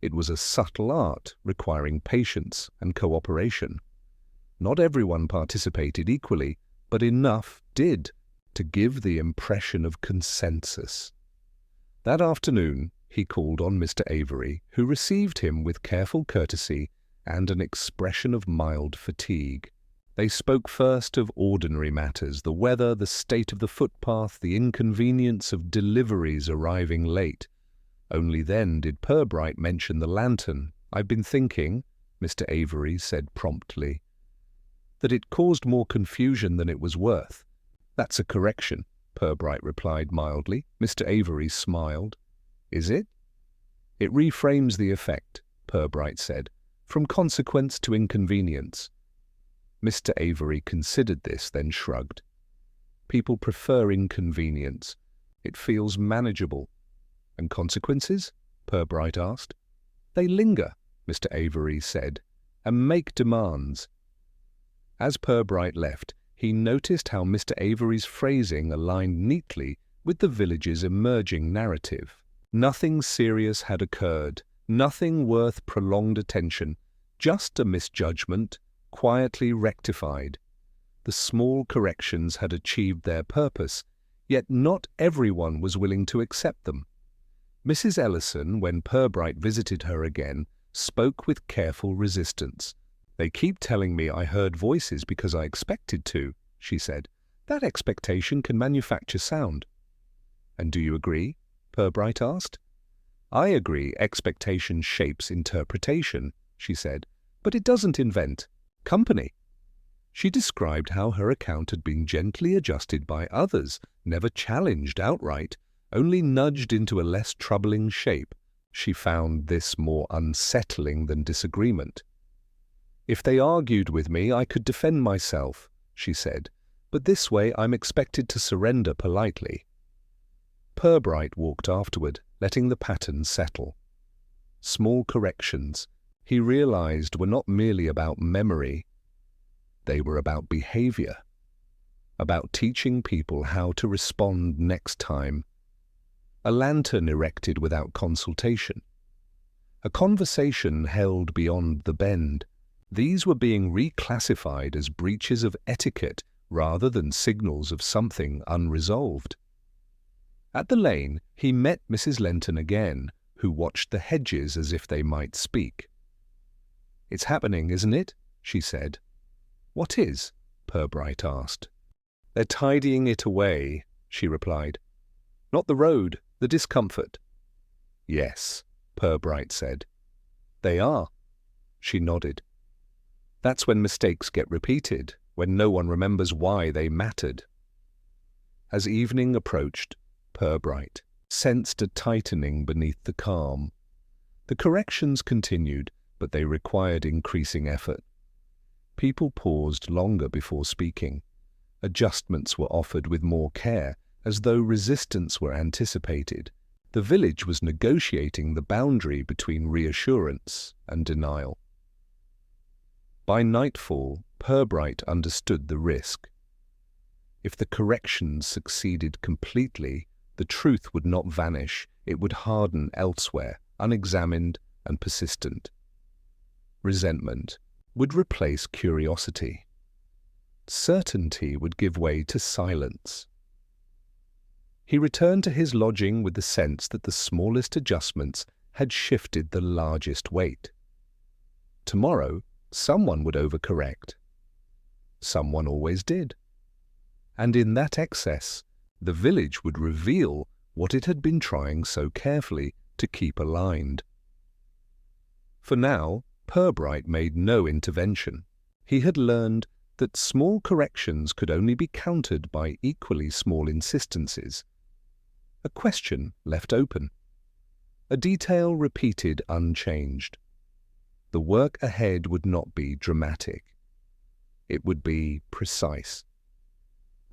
It was a subtle art requiring patience and cooperation. Not everyone participated equally, but enough did to give the impression of consensus. That afternoon, he called on Mr. Avery, who received him with careful courtesy and an expression of mild fatigue. They spoke first of ordinary matters, the weather, the state of the footpath, the inconvenience of deliveries arriving late. Only then did Purbright mention the lantern. "I've been thinking," Mr. Avery said promptly, "that it caused more confusion than it was worth." "That's a correction," Purbright replied mildly. Mr. Avery smiled. "Is it?" "It reframes the effect," Purbright said, "from consequence to inconvenience." Mr. Avery considered this, then shrugged. "People prefer inconvenience. It feels manageable." "And consequences?" Purbright asked. "They linger," Mr. Avery said, "and make demands." As Purbright left, he noticed how Mr. Avery's phrasing aligned neatly with the village's emerging narrative. Nothing serious had occurred, nothing worth prolonged attention, just a misjudgment, quietly rectified. The small corrections had achieved their purpose, yet not everyone was willing to accept them. Mrs. Ellison, when Purbright visited her again, spoke with careful resistance. "They keep telling me I heard voices because I expected to," she said. "That expectation can manufacture sound." "And do you agree?" Purbright asked. "I agree expectation shapes interpretation," she said, "but it doesn't invent company." She described how her account had been gently adjusted by others, never challenged outright, only nudged into a less troubling shape. She found this more unsettling than disagreement. "If they argued with me, I could defend myself," she said, "but this way I'm expected to surrender politely." Purbright walked afterward, letting the pattern settle. Small corrections, he realized, were not merely about memory. They were about behavior, about teaching people how to respond next time. A lantern erected without consultation, a conversation held beyond the bend. These were being reclassified as breaches of etiquette rather than signals of something unresolved. At the lane, he met Mrs. Lenton again, who watched the hedges as if they might speak. "It's happening, isn't it?" she said. "What is?" Purbright asked. "They're tidying it away," she replied. "Not the road, the discomfort." "Yes," Purbright said. "They are." She nodded. "That's when mistakes get repeated, when no one remembers why they mattered." As evening approached, Purbright sensed a tightening beneath the calm. The corrections continued, but they required increasing effort. People paused longer before speaking. Adjustments were offered with more care, as though resistance were anticipated. The village was negotiating the boundary between reassurance and denial. By nightfall, Purbright understood the risk. If the corrections succeeded completely, the truth would not vanish, it would harden elsewhere, unexamined and persistent. Resentment would replace curiosity. Certainty would give way to silence. He returned to his lodging with the sense that the smallest adjustments had shifted the largest weight. Tomorrow, someone would overcorrect. Someone always did. And in that excess, the village would reveal what it had been trying so carefully to keep aligned. For now, Purbright made no intervention. He had learned that small corrections could only be countered by equally small insistencies. A question left open. A detail repeated unchanged. The work ahead would not be dramatic. It would be precise.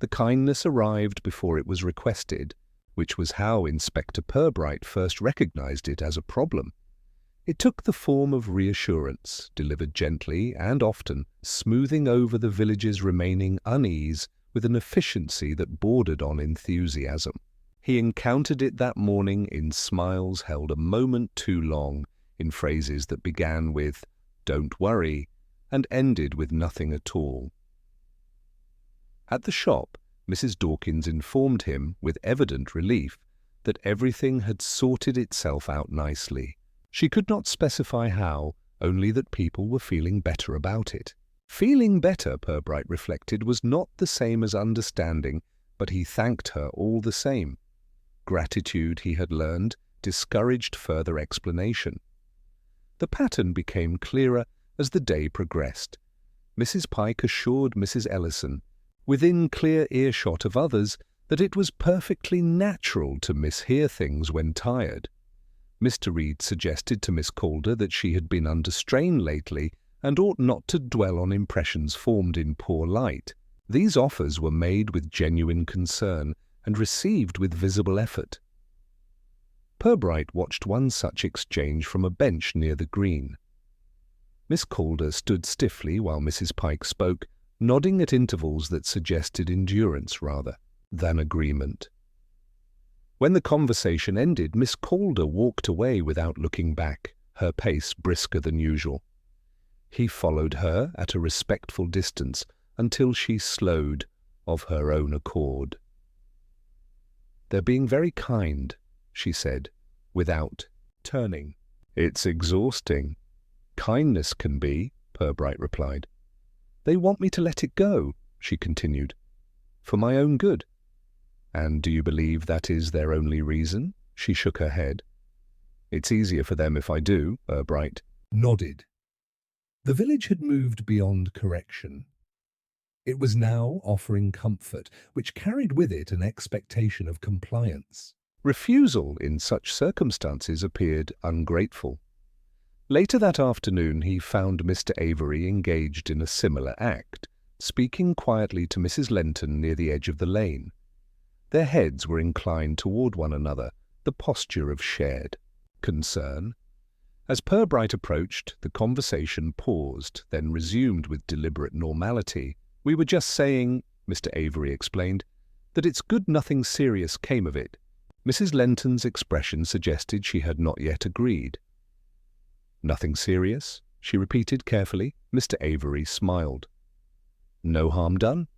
The kindness arrived before it was requested, which was how Inspector Purbright first recognized it as a problem. It took the form of reassurance, delivered gently and often, smoothing over the village's remaining unease with an efficiency that bordered on enthusiasm. He encountered it that morning in smiles held a moment too long, in phrases that began with, "Don't worry," and ended with nothing at all. At the shop, Mrs. Dawkins informed him, with evident relief, that everything had sorted itself out nicely. She could not specify how, only that people were feeling better about it. Feeling better, Purbright reflected, was not the same as understanding, but he thanked her all the same. Gratitude, he had learned, discouraged further explanation. The pattern became clearer as the day progressed. Mrs. Pike assured Mrs. Ellison, within clear earshot of others, that it was perfectly natural to mishear things when tired. Mr. Reed suggested to Miss Calder that she had been under strain lately and ought not to dwell on impressions formed in poor light. These offers were made with genuine concern and received with visible effort. Purbright watched one such exchange from a bench near the green. Miss Calder stood stiffly while Mrs. Pike spoke, nodding at intervals that suggested endurance rather than agreement. When the conversation ended, Miss Calder walked away without looking back, her pace brisker than usual. He followed her at a respectful distance until she slowed of her own accord. "They're being very kind," she said, without turning. "It's exhausting." "Kindness can be," Purbright replied. "They want me to let it go," she continued, "for my own good." "And do you believe that is their only reason?" She shook her head. "It's easier for them if I do," Purbright nodded. The village had moved beyond correction. It was now offering comfort, which carried with it an expectation of compliance. Refusal in such circumstances appeared ungrateful. Later that afternoon he found Mr. Avery engaged in a similar act, speaking quietly to Mrs. Lenton near the edge of the lane. Their heads were inclined toward one another, the posture of shared concern. As Purbright approached, the conversation paused, then resumed with deliberate normality. "We were just saying," Mr. Avery explained, "that it's good nothing serious came of it." Mrs. Lenton's expression suggested she had not yet agreed. "Nothing serious?" she repeated carefully. Mr. Avery smiled. "No harm done?"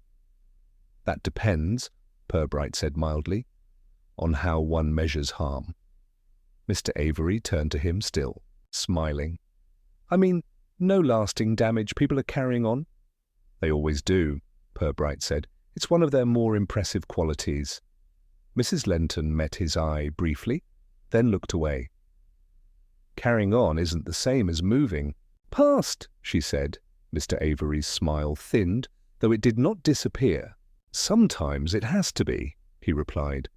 "That depends," Purbright said mildly, "on how one measures harm." Mr. Avery turned to him still, smiling. "I mean, no lasting damage. People are carrying on." "They always do," Purbright said. "It's one of their more impressive qualities." Mrs. Lenton met his eye briefly, then looked away. "Carrying on isn't the same as moving." "Past," she said. Mr. Avery's smile thinned, though it did not disappear. "Sometimes it has to be," he replied.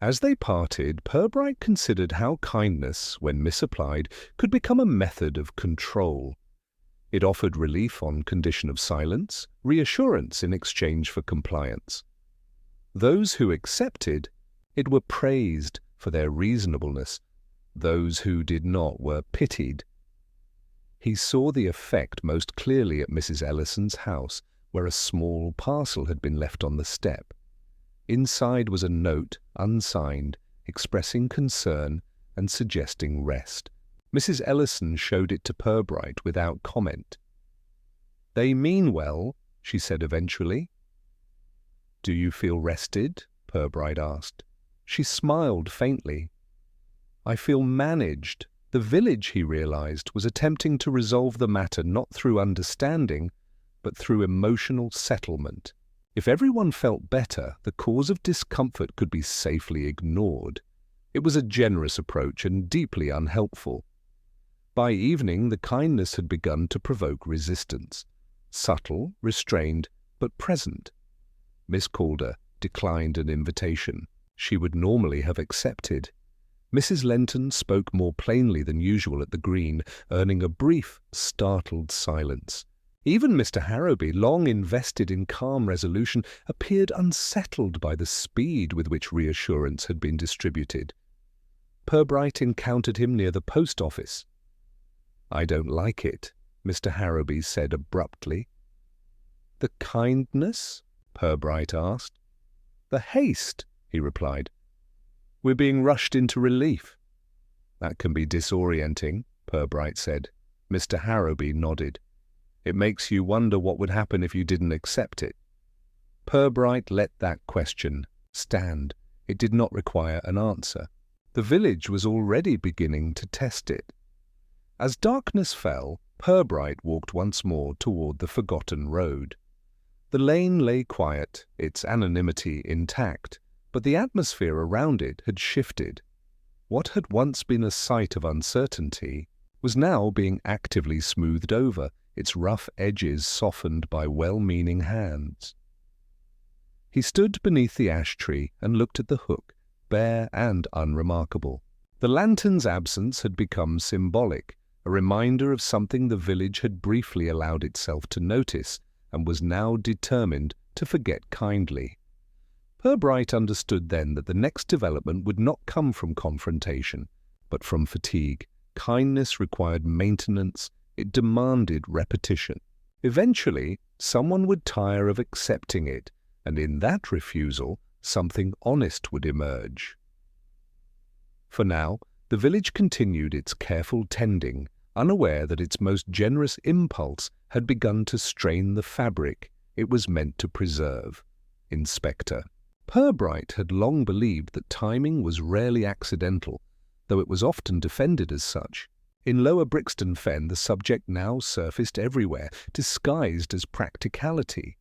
As they parted, Purbright considered how kindness, when misapplied, could become a method of control. It offered relief on condition of silence, reassurance in exchange for compliance. Those who accepted it were praised for their reasonableness. Those who did not were pitied. He saw the effect most clearly at Mrs. Ellison's house, where a small parcel had been left on the step. Inside was a note, unsigned, expressing concern and suggesting rest. Mrs. Ellison showed it to Purbright without comment. "They mean well," she said eventually. "Do you feel rested?" Purbright asked. She smiled faintly. "I feel managed." The village, he realized, was attempting to resolve the matter not through understanding, but through emotional settlement. If everyone felt better, the cause of discomfort could be safely ignored. It was a generous approach and deeply unhelpful. By evening, the kindness had begun to provoke resistance. subtle, restrained, but present. Miss Calder declined an invitation she would normally have accepted. Mrs. Lenton spoke more plainly than usual at the Green, earning a brief, startled silence. Even Mr. Harrowby, long invested in calm resolution, appeared unsettled by the speed with which reassurance had been distributed. Purbright encountered him near the post office. "I don't like it," Mr. Harrowby said abruptly. "The kindness?" Purbright asked. "The haste," he replied. "We're being rushed into relief." "That can be disorienting," Purbright said. Mr. Harrowby nodded. "It makes you wonder what would happen if you didn't accept it." Purbright let that question stand. It did not require an answer. The village was already beginning to test it. As darkness fell, Purbright walked once more toward the forgotten road. The lane lay quiet, its anonymity intact, but the atmosphere around it had shifted. What had once been a site of uncertainty was now being actively smoothed over, its rough edges softened by well-meaning hands. He stood beneath the ash tree and looked at the hook, bare and unremarkable. The lantern's absence had become symbolic, a reminder of something the village had briefly allowed itself to notice and was now determined to forget kindly. Purbright understood then that the next development would not come from confrontation, but from fatigue. Kindness required maintenance, it demanded repetition. Eventually, someone would tire of accepting it, and in that refusal, something honest would emerge. For now, the village continued its careful tending, unaware that its most generous impulse had begun to strain the fabric it was meant to preserve. Inspector. Purbright had long believed that timing was rarely accidental, though it was often defended as such. In Lower Brixton Fen, the subject now surfaced everywhere, disguised as practicality.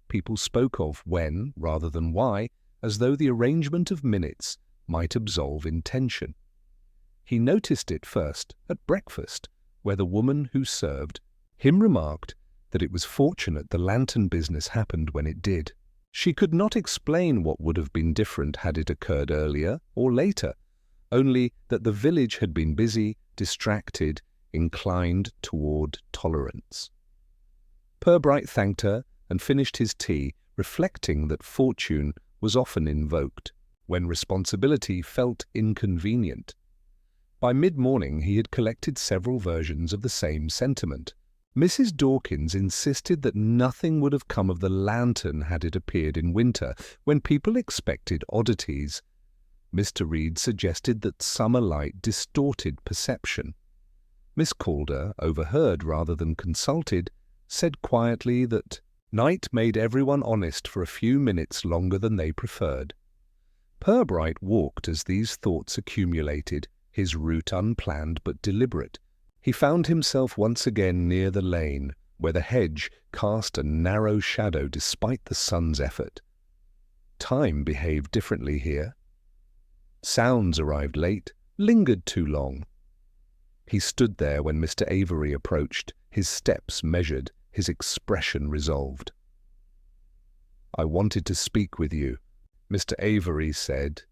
People spoke of when, rather than why, as though the arrangement of minutes might absolve intention. He noticed it first at breakfast, where the woman who served him remarked that it was fortunate the lantern business happened when it did. She could not explain what would have been different had it occurred earlier or later, only that the village had been busy, distracted, inclined toward tolerance. Purbright thanked her and finished his tea, reflecting that fortune was often invoked when responsibility felt inconvenient. By mid-morning he had collected several versions of the same sentiment. Mrs. Dawkins insisted that nothing would have come of the lantern had it appeared in winter, when people expected oddities. Mr. Reed suggested that summer light distorted perception. Miss Calder, overheard rather than consulted, said quietly that night made everyone honest for a few minutes longer than they preferred. Purbright walked as these thoughts accumulated, his route unplanned but deliberate. He found himself once again near the lane, where the hedge cast a narrow shadow despite the sun's effort. Time behaved differently here. Sounds arrived late, lingered too long. He stood there when Mr. Avery approached, his steps measured, his expression resolved. "I wanted to speak with you," Mr. Avery said.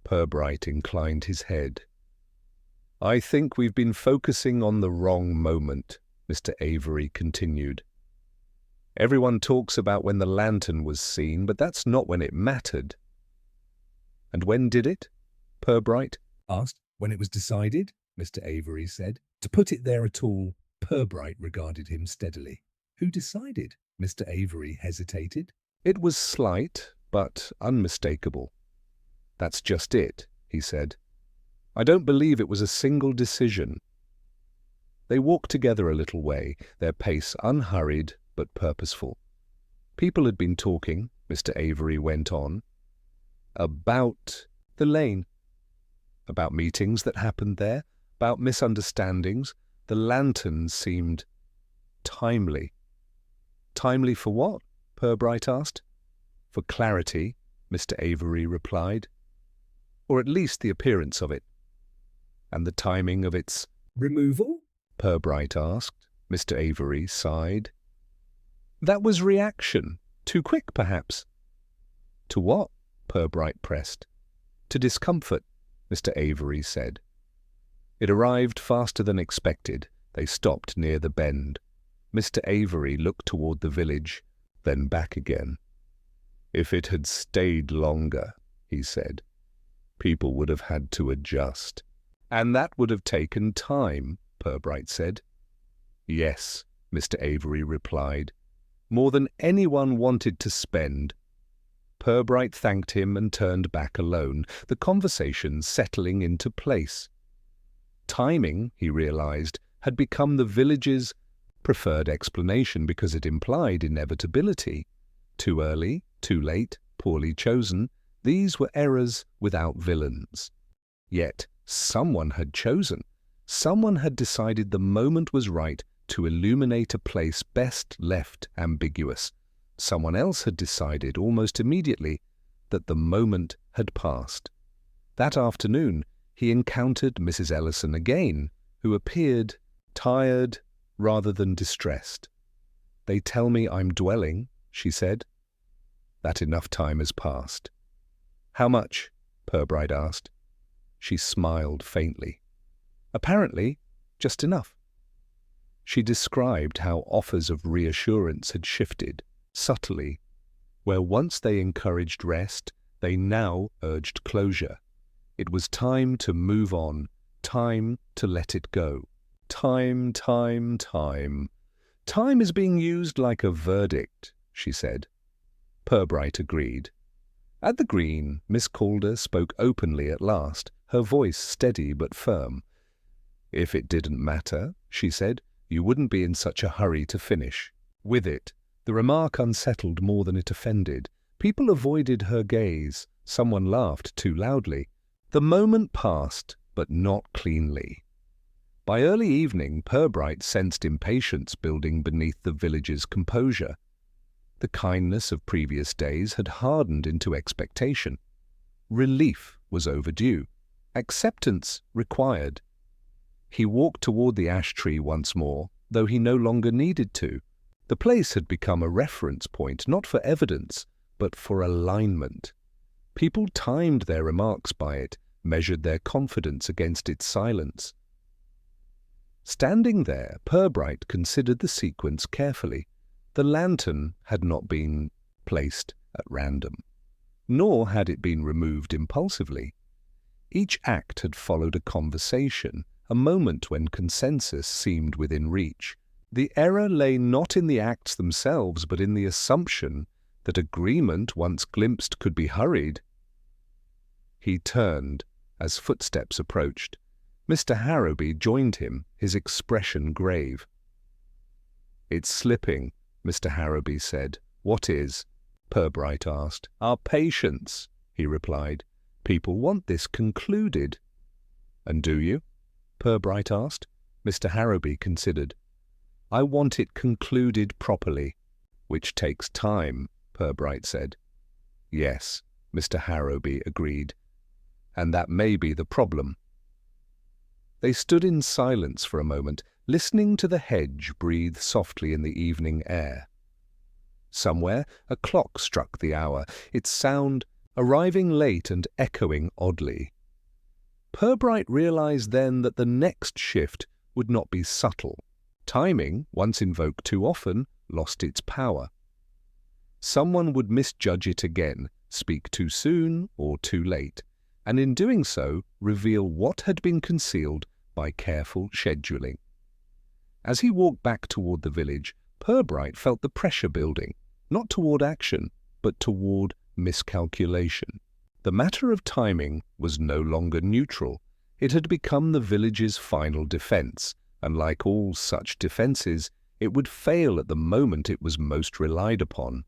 Purbright inclined his head. "I think we've been focusing on the wrong moment," Mr. Avery continued. "Everyone talks about when the lantern was seen, but that's not when it mattered." "And when did it?" Purbright asked. "When it was decided," Mr. Avery said. "To put it there at all," Purbright regarded him steadily. "Who decided?" Mr. Avery hesitated. "It was slight, but unmistakable." "That's just it," he said. "I don't believe it was a single decision." They walked together a little way, their pace unhurried but purposeful. People had been talking, Mr. Avery went on, about the lane, about meetings that happened there, about misunderstandings. The lantern seemed timely. "Timely for what?" Purbright asked. "For clarity," Mr. Avery replied. "Or at least the appearance of it." "And the timing of its removal?" Purbright asked. Mr. Avery sighed. That was reaction. Too quick, perhaps. To what? Purbright pressed. To discomfort, Mr. Avery said. It arrived faster than expected. They stopped near the bend. Mr. Avery looked toward the village, then back again. If it had stayed longer, he said, people would have had to adjust. And that would have taken time, Purbright said. Yes, Mr. Avery replied. More than anyone wanted to spend. Purbright thanked him and turned back alone, the conversation settling into place. Timing, he realized, had become the village's preferred explanation because it implied inevitability. Too early, too late, poorly chosen, these were errors without villains. Yet someone had chosen. Someone had decided the moment was right to illuminate a place best left ambiguous. Someone else had decided almost immediately that the moment had passed. That afternoon, he encountered Mrs. Ellison again, who appeared tired rather than distressed. They tell me I'm dwelling, she said. That enough time has passed. How much? Purbright asked. She smiled faintly. Apparently, just enough. She described how offers of reassurance had shifted, subtly. Where once they encouraged rest, they now urged closure. It was time to move on, time to let it go. Time. Time is being used like a verdict, she said. Purbright agreed. At the Green, Miss Calder spoke openly at last, her voice steady but firm. If it didn't matter, she said, you wouldn't be in such a hurry to finish. With it, the remark unsettled more than it offended. People avoided her gaze. Someone laughed too loudly. The moment passed, but not cleanly. By early evening, Purbright sensed impatience building beneath the village's composure. The kindness of previous days had hardened into expectation. Relief was overdue. Acceptance required. He walked toward the ash tree once more, though he no longer needed to. The place had become a reference point, not for evidence, but for alignment. People timed their remarks by it, measured their confidence against its silence. Standing there, Purbright considered the sequence carefully. The lantern had not been placed at random, nor had it been removed impulsively. Each act had followed a conversation, a moment when consensus seemed within reach. The error lay not in the acts themselves, but in the assumption that agreement, once glimpsed, could be hurried. He turned as footsteps approached. Mr. Harrowby joined him, his expression grave. It's slipping, Mr. Harrowby said. What is? Purbright asked. Our patience, he replied. People want this concluded. And do you? Purbright asked. Mr. Harrowby considered. I want it concluded properly, which takes time, Purbright said. Yes, Mr. Harrowby agreed. And that may be the problem. They stood in silence for a moment, listening to the hedge breathe softly in the evening air. Somewhere a clock struck the hour, its sound arriving late and echoing oddly. Purbright realized then that the next shift would not be subtle. Timing, once invoked too often, lost its power. Someone would misjudge it again, speak too soon or too late, and in doing so reveal what had been concealed by careful scheduling. As he walked back toward the village, Purbright felt the pressure building, not toward action, but toward miscalculation. The matter of timing was no longer neutral. It had become the village's final defense, and like all such defenses, it would fail at the moment it was most relied upon.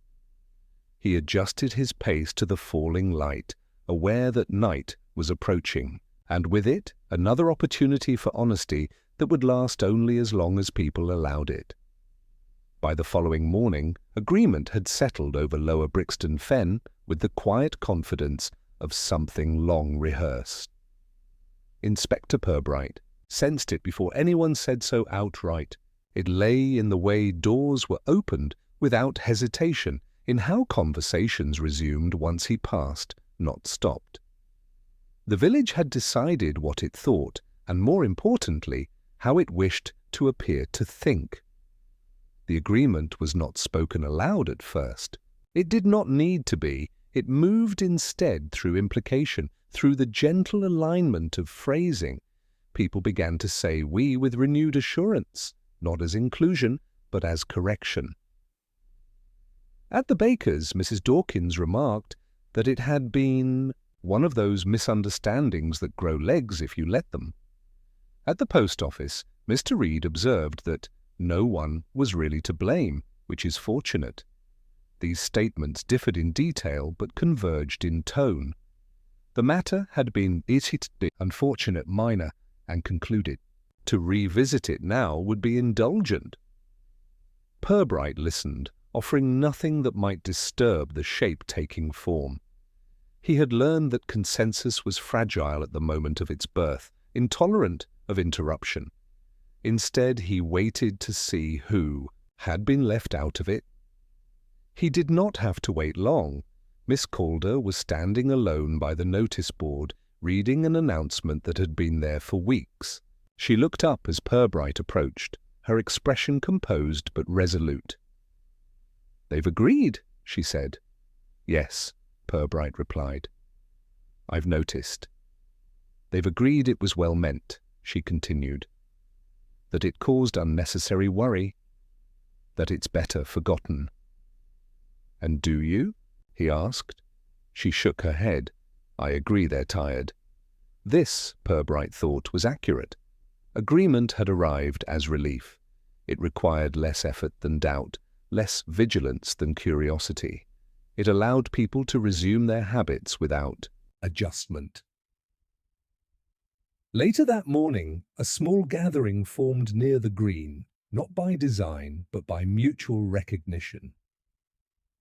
He adjusted his pace to the falling light, aware that night was approaching, and with it another opportunity for honesty that would last only as long as people allowed it. By the following morning, agreement had settled over Lower Brixton Fen with the quiet confidence of something long rehearsed. Inspector Purbright sensed it before anyone said so outright. It lay in the way doors were opened without hesitation, in how conversations resumed once he passed, not stopped. The village had decided what it thought, and more importantly, how it wished to appear to think. The agreement was not spoken aloud at first. It did not need to be. It moved instead through implication, through the gentle alignment of phrasing. People began to say "we" with renewed assurance, not as inclusion, but as correction. At the baker's, Mrs. Dawkins remarked that it had been one of those misunderstandings that grow legs if you let them. At the post office, Mr. Reed observed that no one was really to blame, which is fortunate. These statements differed in detail but converged in tone. The matter had been unfortunate minor and concluded. To revisit it now would be indulgent. Purbright listened, offering nothing that might disturb the shape taking form. He had learned that consensus was fragile at the moment of its birth, intolerant of interruption. Instead, he waited to see who had been left out of it. He did not have to wait long. Miss Calder was standing alone by the notice board, reading an announcement that had been there for weeks. She looked up as Purbright approached, her expression composed but resolute. "They've agreed," she said. "Yes," Purbright replied. "I've noticed. They've agreed it was well meant," she continued. "That it caused unnecessary worry. That it's better forgotten." "And do you?" he asked. She shook her head. "I agree they're tired." This, Purbright thought, was accurate. Agreement had arrived as relief. It required less effort than doubt, less vigilance than curiosity. It allowed people to resume their habits without adjustment. Later that morning, a small gathering formed near the green, not by design, but by mutual recognition.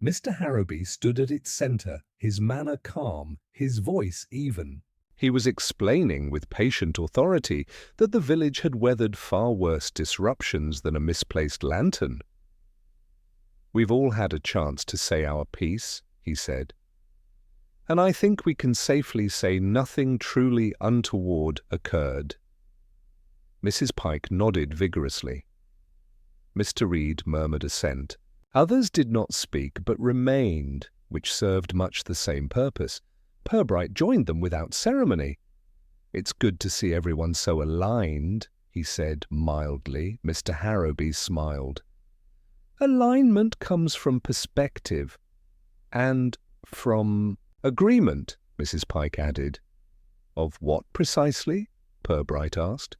Mr. Harrowby stood at its centre, his manner calm, his voice even. He was explaining with patient authority that the village had weathered far worse disruptions than a misplaced lantern. "We've all had a chance to say our piece," he said. "And I think we can safely say nothing truly untoward occurred." Mrs. Pike nodded vigorously. Mr. Reed murmured assent. Others did not speak, but remained, which served much the same purpose. Purbright joined them without ceremony. "It's good to see everyone so aligned," he said mildly. Mr. Harrowby smiled. "Alignment comes from perspective, and from agreement," Mrs. Pike added. "Of what precisely?" Purbright asked.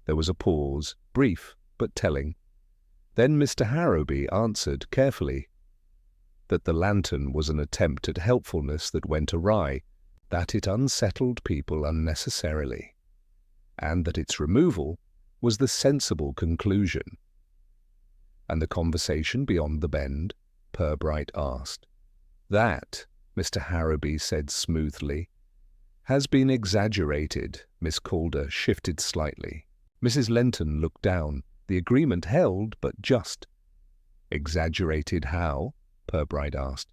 There was a pause, brief but telling. Then Mr. Harrowby answered carefully that the lantern was an attempt at helpfulness that went awry, that it unsettled people unnecessarily, and that its removal was the sensible conclusion. "And the conversation beyond the bend?" Purbright asked. "That," Mr. Harrowby said smoothly, "has been exaggerated." Miss Calder shifted slightly. Mrs. Lenton looked down. The agreement held, but just. "Exaggerated how?" Purbright asked.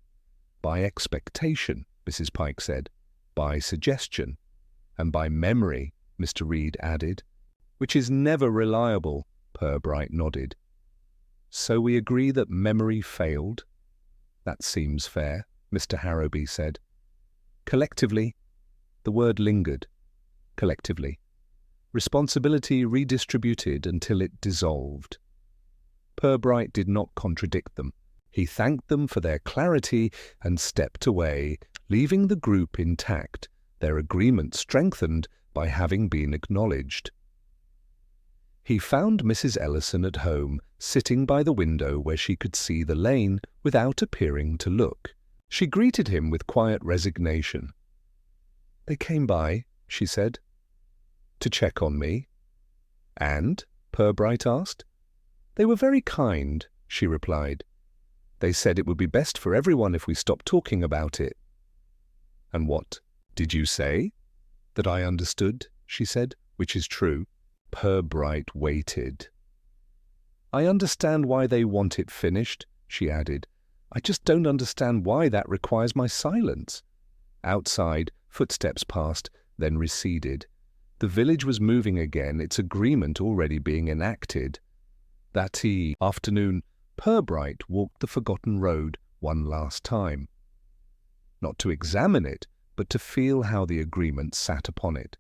"By expectation," Mrs. Pike said. "By suggestion. And by memory," Mr. Reed added. "Which is never reliable," Purbright nodded. "So we agree that memory failed?" "That seems fair," Mr. Harrowby said. "Collectively?" The word lingered. "Collectively. Responsibility redistributed until it dissolved." Purbright did not contradict them. He thanked them for their clarity and stepped away, leaving the group intact, their agreement strengthened by having been acknowledged. He found Mrs. Ellison at home, sitting by the window where she could see the lane without appearing to look. She greeted him with quiet resignation. "They came by," she said. "To check on me?" "And?" Purbright asked. "They were very kind," she replied. "They said it would be best for everyone if we stopped talking about it." "And what did you say?" "That I understood," she said, "which is true." Purbright waited. "I understand why they want it finished," she added. "I just don't understand why that requires my silence." Outside, footsteps passed, then receded. The village was moving again, its agreement already being enacted. That afternoon, Purbright walked the forgotten road one last time. Not to examine it, but to feel how the agreement sat upon it.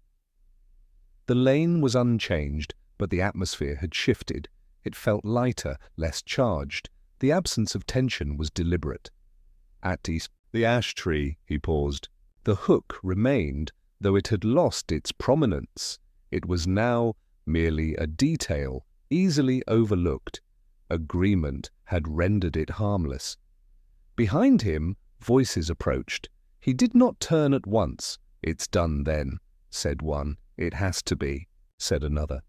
The lane was unchanged, but the atmosphere had shifted. It felt lighter, less charged. The absence of tension was deliberate. At the ash tree, he paused. The hook remained, though it had lost its prominence. It was now merely a detail, easily overlooked. Agreement had rendered it harmless. Behind him, voices approached. He did not turn at once. "It's done then," said one. "It has to be," said another.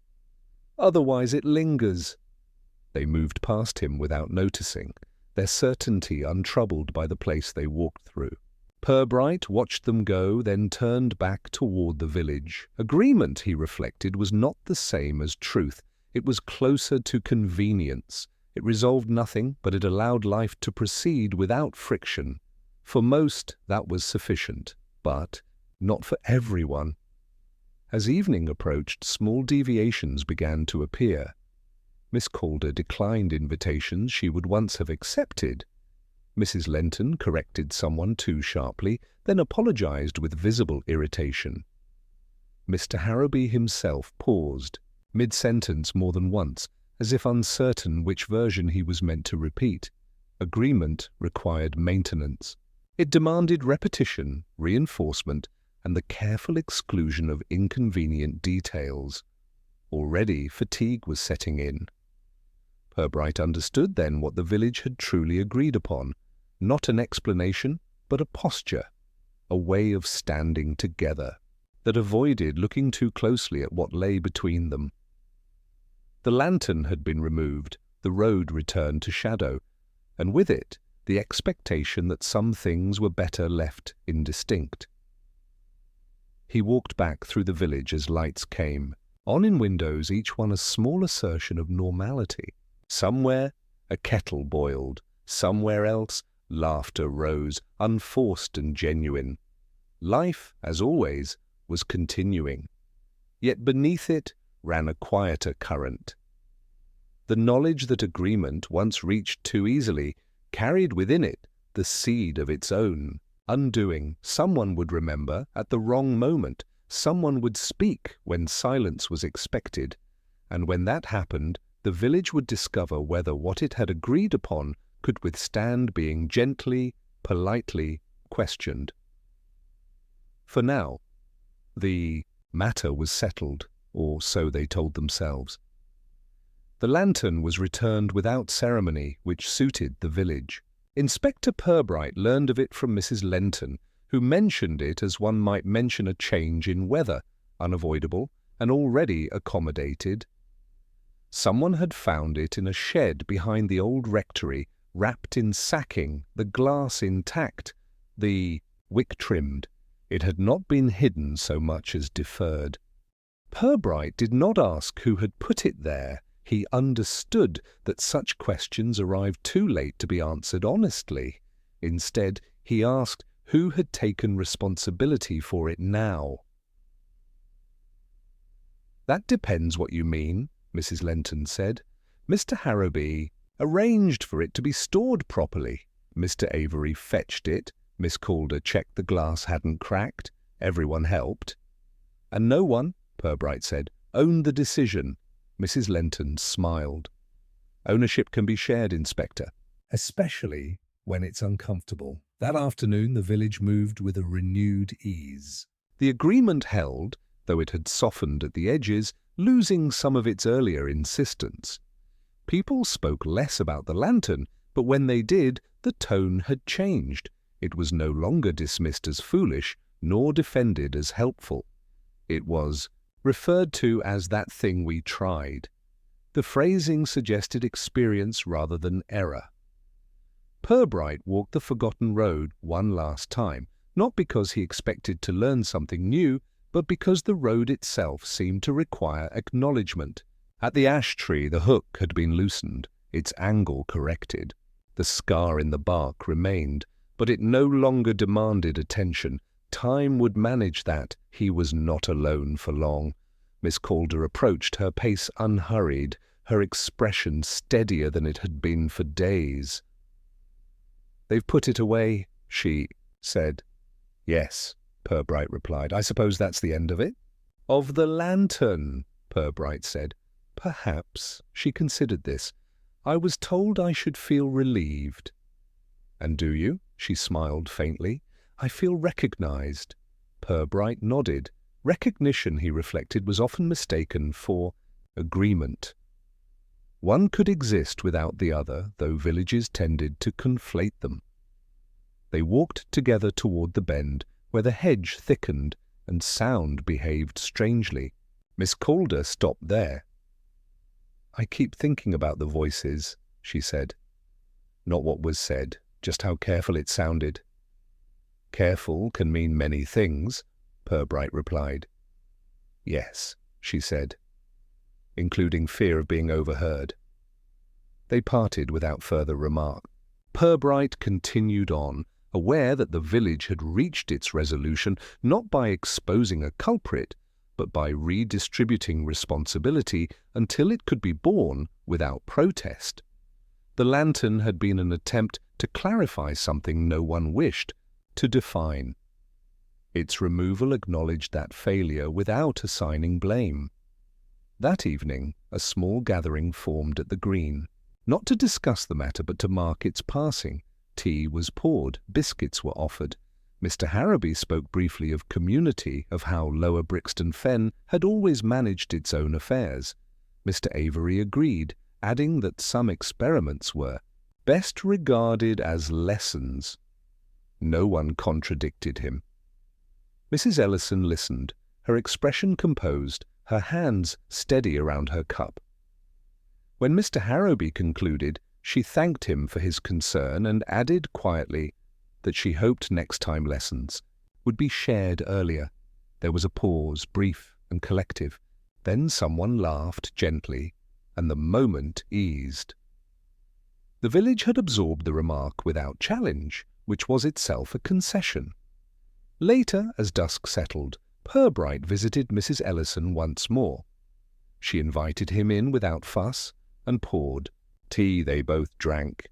"Otherwise it lingers." They moved past him without noticing, their certainty untroubled by the place they walked through. Purbright watched them go, then turned back toward the village. Agreement, he reflected, was not the same as truth. It was closer to convenience. It resolved nothing, but it allowed life to proceed without friction. For most, that was sufficient, but not for everyone. As evening approached, small deviations began to appear. Miss Calder declined invitations she would once have accepted. Mrs. Lenton corrected someone too sharply, then apologized with visible irritation. Mr. Harrowby himself paused, mid-sentence more than once, as if uncertain which version he was meant to repeat. Agreement required maintenance. It demanded repetition, reinforcement, and the careful exclusion of inconvenient details. Already fatigue was setting in. Purbright understood then what the village had truly agreed upon. Not an explanation, but a posture, a way of standing together, that avoided looking too closely at what lay between them. The lantern had been removed, the road returned to shadow, and with it the expectation that some things were better left indistinct. He walked back through the village as lights came, on in windows, each one a small assertion of normality. Somewhere a kettle boiled, somewhere else laughter rose, unforced and genuine. Life, as always, was continuing. Yet beneath it ran a quieter current. The knowledge that agreement, once reached too easily, carried within it the seed of its own undoing. Someone would remember at the wrong moment, someone would speak when silence was expected, and when that happened, the village would discover whether what it had agreed upon could withstand being gently, politely questioned. For now, the matter was settled, or so they told themselves. The lantern was returned without ceremony, which suited the village. Inspector Purbright learned of it from Mrs. Lenton, who mentioned it as one might mention a change in weather, unavoidable and already accommodated. Someone had found it in a shed behind the old rectory, wrapped in sacking, the glass intact, the wick trimmed. It had not been hidden so much as deferred. Purbright did not ask who had put it there. He understood that such questions arrived too late to be answered honestly. Instead, he asked who had taken responsibility for it now. "That depends what you mean," Mrs. Lenton said. "Mr. Harrowby arranged for it to be stored properly. Mr. Avery fetched it. Miss Calder checked the glass hadn't cracked. Everyone helped." "And no one," Purbright said, "owned the decision." Mrs. Lenton smiled. "Ownership can be shared, Inspector." Especially when it's uncomfortable. That afternoon the village moved with a renewed ease. The agreement held, though it had softened at the edges, losing some of its earlier insistence. People spoke less about the lantern, but when they did, the tone had changed. It was no longer dismissed as foolish, nor defended as helpful. It was referred to as that thing we tried. The phrasing suggested experience rather than error. Purbright walked the forgotten road one last time, not because he expected to learn something new, but because the road itself seemed to require acknowledgement. At the ash tree the hook had been loosened, its angle corrected. The scar in the bark remained, but it no longer demanded attention. Time would manage that. He was not alone for long. Miss Calder approached, her pace unhurried, her expression steadier than it had been for days. "They've put it away," she said. "Yes," Purbright replied. "I suppose that's the end of it?" "Of the lantern," Purbright said. "Perhaps." She considered this. "I was told I should feel relieved." "And do you?" She smiled faintly. "I feel recognized." Purbright nodded. Recognition, he reflected, was often mistaken for agreement. One could exist without the other, though villages tended to conflate them. They walked together toward the bend, where the hedge thickened and sound behaved strangely. Miss Calder stopped there. "I keep thinking about the voices," she said. "Not what was said, just how careful it sounded." "Careful can mean many things," Purbright replied. "Yes," she said, "including fear of being overheard." They parted without further remark. Purbright continued on, aware that the village had reached its resolution not by exposing a culprit, but by redistributing responsibility until it could be borne without protest. The lantern had been an attempt to clarify something no one wished to define. Its removal acknowledged that failure without assigning blame. That evening, a small gathering formed at the green, not to discuss the matter but to mark its passing. Tea was poured, biscuits were offered. Mr. Harrowby spoke briefly of community, of how Lower Brixton Fen had always managed its own affairs. Mr. Avery agreed, adding that some experiments were best regarded as lessons. No one contradicted him. Mrs. Ellison listened, her expression composed, her hands steady around her cup. When Mr. Harrowby concluded, she thanked him for his concern and added quietly that she hoped next time lessons would be shared earlier. There was a pause, brief and collective. Then someone laughed gently, and the moment eased. The village had absorbed the remark without challenge, which was itself a concession. Later, as dusk settled, Purbright visited Mrs. Ellison once more. She invited him in without fuss and poured. Tea they both drank.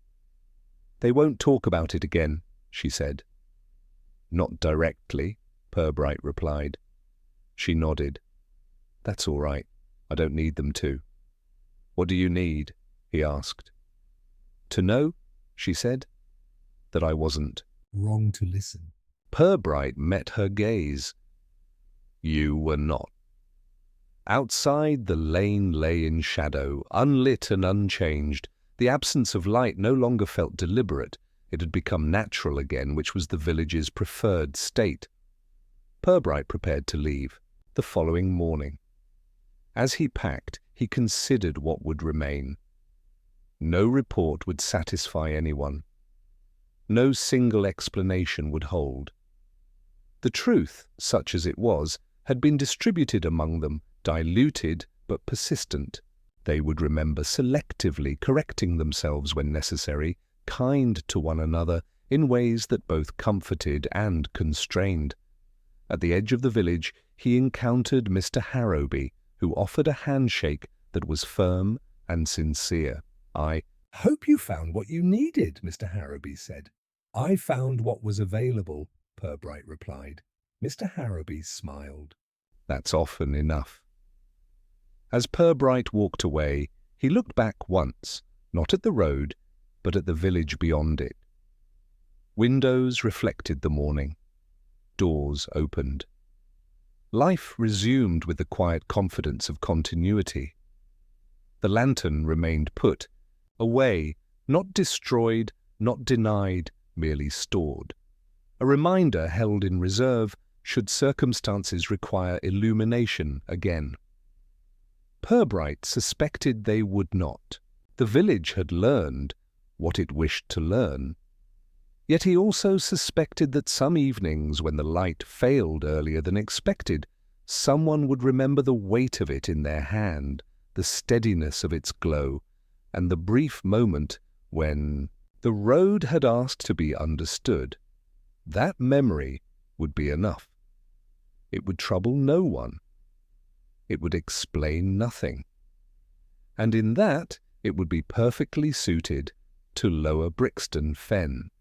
"They won't talk about it again," she said. "Not directly," Purbright replied. She nodded. "That's all right. I don't need them to." "What do you need?" he asked. "To know," she said, "that I wasn't wrong to listen." Purbright met her gaze. "You were not." Outside, the lane lay in shadow, unlit and unchanged. The absence of light no longer felt deliberate. It had become natural again, which was the village's preferred state. Purbright prepared to leave the following morning. As he packed, he considered what would remain. No report would satisfy anyone. No single explanation would hold. The truth, such as it was, had been distributed among them, diluted but persistent. They would remember selectively, correcting themselves when necessary, kind to one another in ways that both comforted and constrained. At the edge of the village, he encountered Mr. Harrowby, who offered a handshake that was firm and sincere. "I hope you found what you needed," Mr. Harrowby said. "I found what was available," Purbright replied. Mr. Harrowby smiled. "That's often enough." As Purbright walked away, he looked back once, not at the road, but at the village beyond it. Windows reflected the morning. Doors opened. Life resumed with the quiet confidence of continuity. The lantern remained put, away, not destroyed, not denied, merely stored. A reminder held in reserve should circumstances require illumination again. Purbright suspected they would not. The village had learned what it wished to learn. Yet he also suspected that some evenings when the light failed earlier than expected, someone would remember the weight of it in their hand, the steadiness of its glow, and the brief moment when The road had asked to be understood. That memory would be enough. It would trouble no one. It would explain nothing. And in that it would be perfectly suited to Lower Brixton Fen.